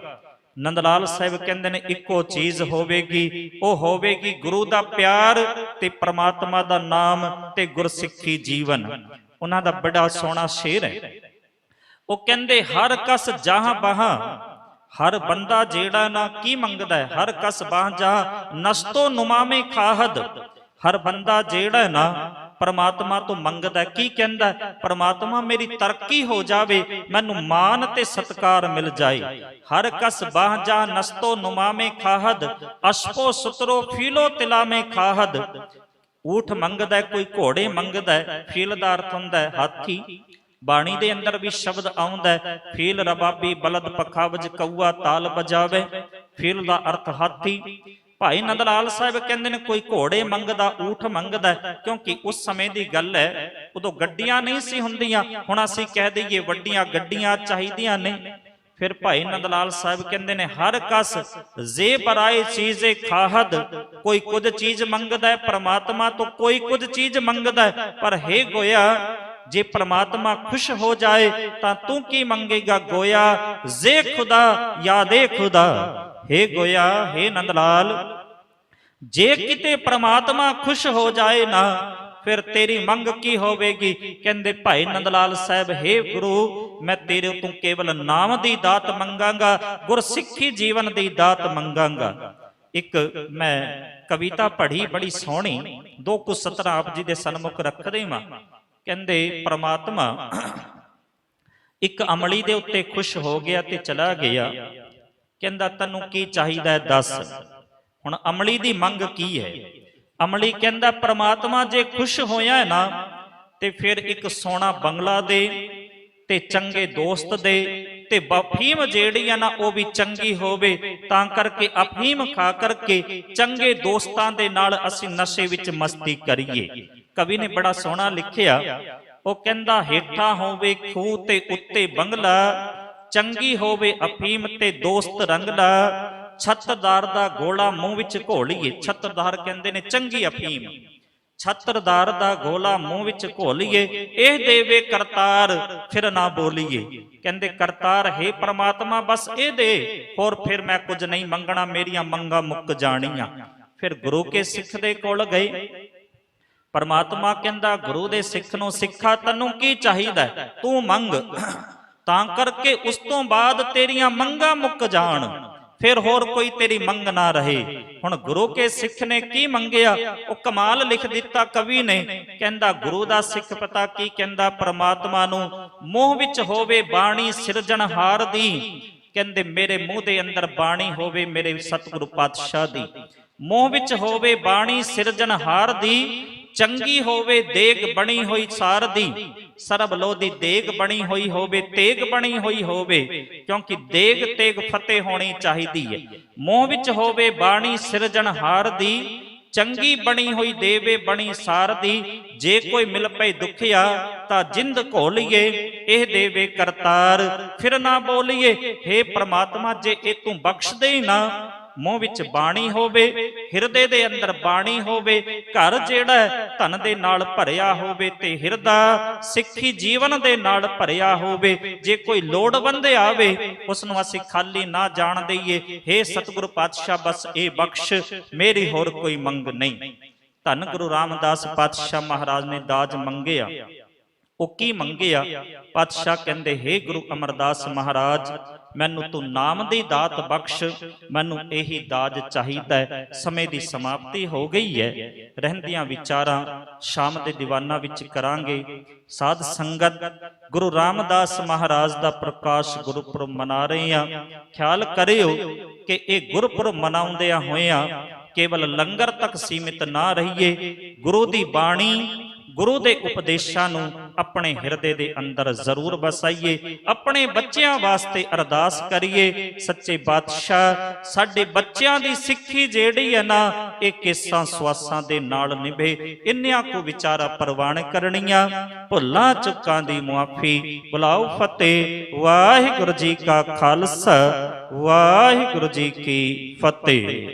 ਨੰਦ ਲਾਲ ਸਾਹਿਬ ਕਹਿੰਦੇ ਨੇ, ਇੱਕੋ ਚੀਜ਼ ਹੋਵੇਗੀ, ਉਹ ਹੋਵੇਗੀ ਗੁਰੂ ਦਾ ਪਿਆਰ ਤੇ ਪ੍ਰਮਾਤਮਾ ਦਾ ਨਾਮ ਤੇ ਗੁਰਸਿੱਖੀ ਜੀਵਨ। ਉਹਨਾਂ ਦਾ ਬੜਾ ਸੋਹਣਾ ਸ਼ੇਰ ਹੈ। ਉਹ ਕਹਿੰਦੇ, ਹਰ ਕਸ ਜਹਾਂ ਬਾਹਾਂ, ਹਰ ਬੰਦਾ ਜਿਹੜਾ ਨਾ ਕੀ ਮੰਗਦਾ ਹੈ, ਹਰ ਕਸ ਬਾਹ ਜਹਾਂ ਨਸਤੋ ਨੁਮਾਮੇ ਖਾਹਦ। ਹਰ ਬੰਦਾ ਜਿਹੜਾ ਨਾ ਪਰਮਾਤਮਾ ਤੋਂ ਮੰਗਦਾ, ਕੀ ਕਹਿੰਦਾ? ਪਰਮਾਤਮਾ ਮੇਰੀ ਤਰੱਕੀ ਹੋ ਜਾਵੇ, ਮੈਨੂੰ ਮਾਨ ਤੇ ਸਤਕਾਰ ਮਿਲ ਜਾਏ। ਹਰ ਕਸ ਬਾਹ ਜਹਾਂ ਨਸਤੋ ਨੁਮਾਮੇ ਖਾਹਦ, ਅਸ਼ਪੋ ਸੁਤਰੋ ਫੀਲੋ ਤਿਲਾਮੇ ਖਾਹਦ। ਊਠ ਮੰਗਦਾ, ਕੋਈ ਘੋੜੇ ਮੰਗਦਾ, ਫੀਲ ਦਾ ਅਰਥ ਹੁੰਦਾ ਹੈ ਹਾਥੀ। ਬਾਣੀ ਦੇ ਅੰਦਰ ਵੀ ਸ਼ਬਦ ਆਉਂਦਾ ਹੈ, ਫੀਲ ਰਬਾਬੀ ਬਲਦ ਪਖਾਵਜ ਕਊਆ ਤਾਲ ਬਜਾਵੇ। ਫੀਲ ਦਾ ਅਰਥ ਹਾਥੀ। ਭਾਈ ਨੰਦ ਲਾਲ ਸਾਹਿਬ ਕਹਿੰਦੇ ਨੇ, ਕੋਈ ਘੋੜੇ ਮੰਗਦਾ, ਊਠ ਮੰਗਦਾ, ਕਿਉਂਕਿ ਉਸ ਸਮੇਂ ਦੀ ਗੱਲ ਹੈ, ਉਦੋਂ ਗੱਡੀਆਂ ਨਹੀਂ ਸੀ ਹੁੰਦੀਆਂ। ਹੁਣ ਅਸੀਂ ਕਹਿ ਦਈਏ ਵੱਡੀਆਂ ਗੱਡੀਆਂ ਚਾਹੀਦੀਆਂ ਨੇ। ਫਿਰ ਭਾਈ ਨੰਦ ਲਾਲ ਸਾਹਿਬ ਕਹਿੰਦੇ ਨੇ, ਹਰ ਕਸ ਜੇ ਬਰਾਏ ਚੀਜ਼ੇ ਖਾਹਦ। ਕੋਈ ਕੁਝ ਚੀਜ਼ ਮੰਗਦਾ ਹੈ ਪ੍ਰਮਾਤਮਾ ਤੋਂ, ਕੋਈ ਕੁਝ ਚੀਜ਼ ਮੰਗਦਾ ਹੈ, ਪਰ ਹੇ ਗੋਇਆ, ਜੇ ਪ੍ਰਮਾਤਮਾ ਖੁਸ਼ ਹੋ ਜਾਏ ਤਾਂ ਤੂੰ ਕੀ ਮੰਗੇਗਾ ਗੋਇਆ? ਜੇ ਖੁਦਾ ਯਾਦੇ ਖੁਦਾ। ਹੇ ਗੋਇਆ, ਹੇ ਨੰਦ ਲਾਲ, ਜੇ ਕਿਤੇ ਪ੍ਰਮਾਤਮਾ ਖੁਸ਼ ਹੋ ਜਾਏ ਨਾ, ਫਿਰ ਤੇਰੀ ਮੰਗ ਕੀ ਹੋਵੇਗੀ? ਕਹਿੰਦੇ ਭਾਈ ਨੰਦ ਲਾਲ ਸਾਹਿਬ, ਹੇ ਗੁਰੂ, ਮੈਂ ਤੇਰੇ ਤੋਂ ਕੇਵਲ ਨਾਮ ਦੀ ਦਾਤ ਮੰਗਾਂਗਾ, ਗੁਰਸਿੱਖੀ ਜੀਵਨ ਦੀ ਦਾਤ ਮੰਗਾਂਗਾ। ਇੱਕ ਮੈਂ ਕਵਿਤਾ ਪੜ੍ਹੀ, ਬੜੀ ਸੋਹਣੀ, 2 ਕੁ ਸਤਰਾਂ ਆਪ ਜੀ ਦੇ ਸਨਮੁਖ ਰੱਖਦੇ ਹਾਂ। ਕਹਿੰਦੇ, ਪ੍ਰਮਾਤਮਾ ਇੱਕ ਅਮਲੀ ਦੇ ਉੱਤੇ ਖੁਸ਼ ਹੋ ਗਿਆ ਤੇ ਚਲਾ ਗਿਆ। ਕਹਿੰਦਾ, ਤੈਨੂੰ ਕੀ ਚਾਹੀਦਾ ਦੱਸ। ਹੁਣ ਅਮਲੀ ਦੀ ਮੰਗ ਕੀ ਹੈ? ਅਮਲੀ ਕਹਿੰਦਾ, ਪ੍ਰਮਾਤਮਾ ਜੇ ਖੁਸ਼ ਹੋਇਆ ਹੈ ਨਾ, ਤੇ ਫਿਰ ਇੱਕ ਸੋਹਣਾ ਬੰਗਲਾ ਦੇ, ਤੇ ਚੰਗੇ ਦੋਸਤ ਦੇ, ਤੇ ਅਫੀਮ ਜਿਹੜੀ ਆ ਨਾ ਉਹ ਵੀ ਚੰਗੀ ਹੋਵੇ, ਤਾਂ ਕਰਕੇ ਅਫੀਮ ਖਾ ਕਰਕੇ ਚੰਗੇ ਦੋਸਤਾਂ ਦੇ ਨਾਲ ਅਸੀਂ ਨਸ਼ੇ ਵਿੱਚ ਮਸਤੀ ਕਰੀਏ। ਕਵੀ ਨੇ ਬੜਾ ਸੋਹਣਾ ਲਿਖਿਆ, ਉਹ ਕਹਿੰਦਾ, ਹੇਠਾਂ ਹੋਵੇ ਖੂਹ ਤੇ ਉੱਤੇ ਬੰਗਲਾ, ਚੰਗੀ ਹੋਵੇ ਅਫੀਮ ਤੇ ਦੋਸਤ ਰੰਗਲਾ। ਛੱਤਦਾਰ ਦਾ ਗੋਲਾ ਮੂੰਹ ਵਿੱਚ ਘੋਲੀਏ। ਛੱਤਦਾਰ ਕਹਿੰਦੇ ਨੇ ਚੰਗੀ ਅਫੀਮ, ਛਤਰਦਾਰ ਦਾ ਗੋਲਾ ਮੂੰਹ ਵਿੱਚ ਘੋਲੀਏ, ਇਹ ਦੇਵੇ ਕਰਤਾਰ ਫਿਰ ਨਾ ਬੋਲੀਏ। ਕਹਿੰਦੇ ਕਰਤਾਰ ਹੈ ਪ੍ਰਮਾਤਮਾ ਬਸ ਇਹ ਦੇ, ਹੋਰ ਫਿਰ ਮੈਂ ਕੁਝ ਨਹੀਂ ਮੰਗਣਾ, ਮੇਰੀਆਂ ਮੰਗਾਂ ਮੁੱਕ ਜਾਣੀਆਂ। ਫਿਰ ਗੁਰੂ ਕੇ ਸਿੱਖ ਦੇ ਕੋਲ ਗਏ। ਪਰਮਾਤਮਾ ਕਹਿੰਦਾ ਗੁਰੂ ਦੇ ਸਿੱਖ ਨੂੰ, ਸਿੱਖਾ ਤੈਨੂੰ ਕੀ ਚਾਹੀਦਾ, ਤੂੰ ਮੰਗ, ਤਾਂ ਕਰਕੇ ਉਸ ਤੋਂ ਬਾਅਦ ਤੇਰੀਆਂ ਮੰਗਾਂ ਮੁੱਕ ਜਾਣ, ਫਿਰ ਹੋਰ ਕੋਈ ਤੇਰੀ ਮੰਗ ਨਾ ਰਹੇ। ਹੁਣ ਗੁਰੂ ਕੇ ਸਿੱਖ ਨੇ ਕੀ ਮੰਗਿਆ, ਉਹ ਕਮਾਲ ਲਿਖ ਦਿੱਤਾ ਕਵੀ ਨੇ। ਕਹਿੰਦਾ ਗੁਰੂ ਦਾ ਸਿੱਖ ਪਤਾ ਕੀ ਕਹਿੰਦਾ ਪਰਮਾਤਮਾ ਨੂੰ, ਮੂੰਹ ਵਿੱਚ ਹੋਵੇ ਬਾਣੀ ਸਿਰਜਣਹਾਰ ਦੀ। ਕਹਿੰਦੇ ਮੇਰੇ ਮੂੰਹ ਦੇ ਅੰਦਰ ਬਾਣੀ ਹੋਵੇ ਮੇਰੇ ਸਤਿਗੁਰੂ ਪਾਤਸ਼ਾਹ ਦੀ, ਮੂੰਹ ਵਿੱਚ ਹੋਵੇ ਬਾਣੀ ਸਿਰਜਣਹਾਰ ਦੀ, ਚੰਗੀ ਹੋਵੇ ਦੇਗ ਬਣੀ ਹੋਈ ਸਾਰ ਦੀ, ਸਰਬ ਲੋ ਦੀ ਦੇਗ ਬਣੀ ਹੋਈ ਹੋਵੇ, ਤੇਗ ਬਣੀ ਹੋਈ ਹੋਵੇ, ਕਿਉਂਕਿ ਦੇਗ ਤੇਗ ਫਤਿਹ ਹੋਣੀ ਚਾਹੀਦੀ ਹੈ। ਮੂੰਹ ਵਿੱਚ ਹੋਵੇ ਬਾਣੀ ਸਿਰਜਣਹਾਰ ਦੀ, ਚੰਗੀ ਬਣੀ ਹੋਈ ਦੇਵੇ ਬਣੀ ਸਾਰ ਦੀ, ਜੇ ਕੋਈ ਮਿਲ ਪਏ ਦੁਖਿਆ ਤਾਂ ਜਿੰਦ ਘੋਲੀਏ, ਇਹ ਦੇਵੇ ਕਰਤਾਰ ਫਿਰ ਨਾ ਬੋਲੀਏ। ਹੇ ਪ੍ਰਮਾਤਮਾ ਜੇ ਇਹ ਤੂੰ ਬਖਸ਼ ਦੇ ਨਾ, ਮੂੰਹ ਵਿੱਚ ਬਾਣੀ ਹੋਵੇ, ਹਿਰਦੇ ਦੇ ਅੰਦਰ ਬਾਣੀ ਹੋਵੇ, ਘਰ ਜਿਹੜਾ ਧਨ ਦੇ ਨਾਲ ਭਰਿਆ ਹੋਵੇ ਤੇ ਹਿਰਦਾ ਸਿੱਖੀ ਜੀਵਨ ਦੇ ਨਾਲ ਭਰਿਆ ਹੋਵੇ, ਜੇ ਕੋਈ ਲੋੜਵੰਦ ਆਵੇ ਉਸ ਨੂੰ ਅਸੀਂ ਖਾਲੀ ਨਾ ਜਾਣ ਦਈਏ। ਹੇ ਸਤਿਗੁਰੂ ਪਾਤਸ਼ਾਹ ਬਸ ਇਹ ਬਖਸ਼, ਮੇਰੀ ਹੋਰ ਕੋਈ ਮੰਗ ਨਹੀਂ। ਧੰਨ ਗੁਰੂ ਰਾਮਦਾਸ ਪਾਤਸ਼ਾਹ ਮਹਾਰਾਜ ਨੇ ਦਾਜ ਮੰਗਿਆ। ਉਹ ਕੀ ਮੰਗਿਆ? ਪਾਤਸ਼ਾਹ ਕਹਿੰਦੇ ਹੇ ਗੁਰੂ ਅਮਰਦਾਸ ਮਹਾਰਾਜ, ਮੈਨੂੰ ਤੂੰ ਨਾਮ ਦੀ ਦਾਤ ਬਖਸ਼, ਮੈਨੂੰ ਇਹੀ ਦਾਜ ਚਾਹੀਦਾ ਹੈ। ਸਮੇਂ ਦੀ ਸਮਾਪਤੀ ਹੋ ਗਈ ਹੈ, ਰਹਿੰਦੀਆਂ ਵਿਚਾਰਾਂ ਸ਼ਾਮ ਦੇ ਦੀਵਾਨਾਂ ਵਿੱਚ ਕਰਾਂਗੇ। ਸਾਧ ਸੰਗਤ ਗੁਰੂ ਰਾਮਦਾਸ ਮਹਾਰਾਜ ਦਾ ਪ੍ਰਕਾਸ਼ ਗੁਰਪੁਰਬ ਮਨਾ ਰਹੇ ਆ। ਖਿਆਲ ਕਰਿਓ ਕਿ ਇਹ ਗੁਰਪੁਰਬ ਮਨਾਉਂਦਿਆਂ ਹੋਇਆਂ ਕੇਵਲ ਲੰਗਰ ਤੱਕ ਸੀਮਿਤ ਨਾ ਰਹੀਏ। ਗੁਰੂ ਦੀ ਬਾਣੀ, ਗੁਰੂ ਦੇ ਉਪਦੇਸ਼ਾਂ ਨੂੰ ਆਪਣੇ ਹਿਰਦੇ ਦੇ ਅੰਦਰ ਜ਼ਰੂਰ ਵਸਾਈਏ। ਆਪਣੇ ਬੱਚਿਆਂ ਵਾਸਤੇ ਅਰਦਾਸ ਕਰੀਏ, ਸੱਚੇ ਪਾਤਸ਼ਾਹ ਸਾਡੇ ਬੱਚਿਆਂ ਦੀ ਸਿੱਖੀ ਜਿਹੜੀ ਹੈ ਨਾ, ਇਹ ਕੇਸਾਂ ਸਵਾਸਾਂ ਦੇ ਨਾਲ ਨਿਭੇ। ਇੰਨਿਆਂ ਕੋ ਵਿਚਾਰਾ ਪ੍ਰਵਾਨ ਕਰਨੀਆਂ, ਭੁੱਲਾਂ ਚੁੱਕਾਂ ਦੀ ਮੁਆਫੀ। ਬੁਲਾਓ ਫਤਿਹ। ਵਾਹਿਗੁਰੂ ਜੀ ਕਾ ਖਾਲਸਾ, ਵਾਹਿਗੁਰੂ ਜੀ ਕੀ ਫਤਿਹ।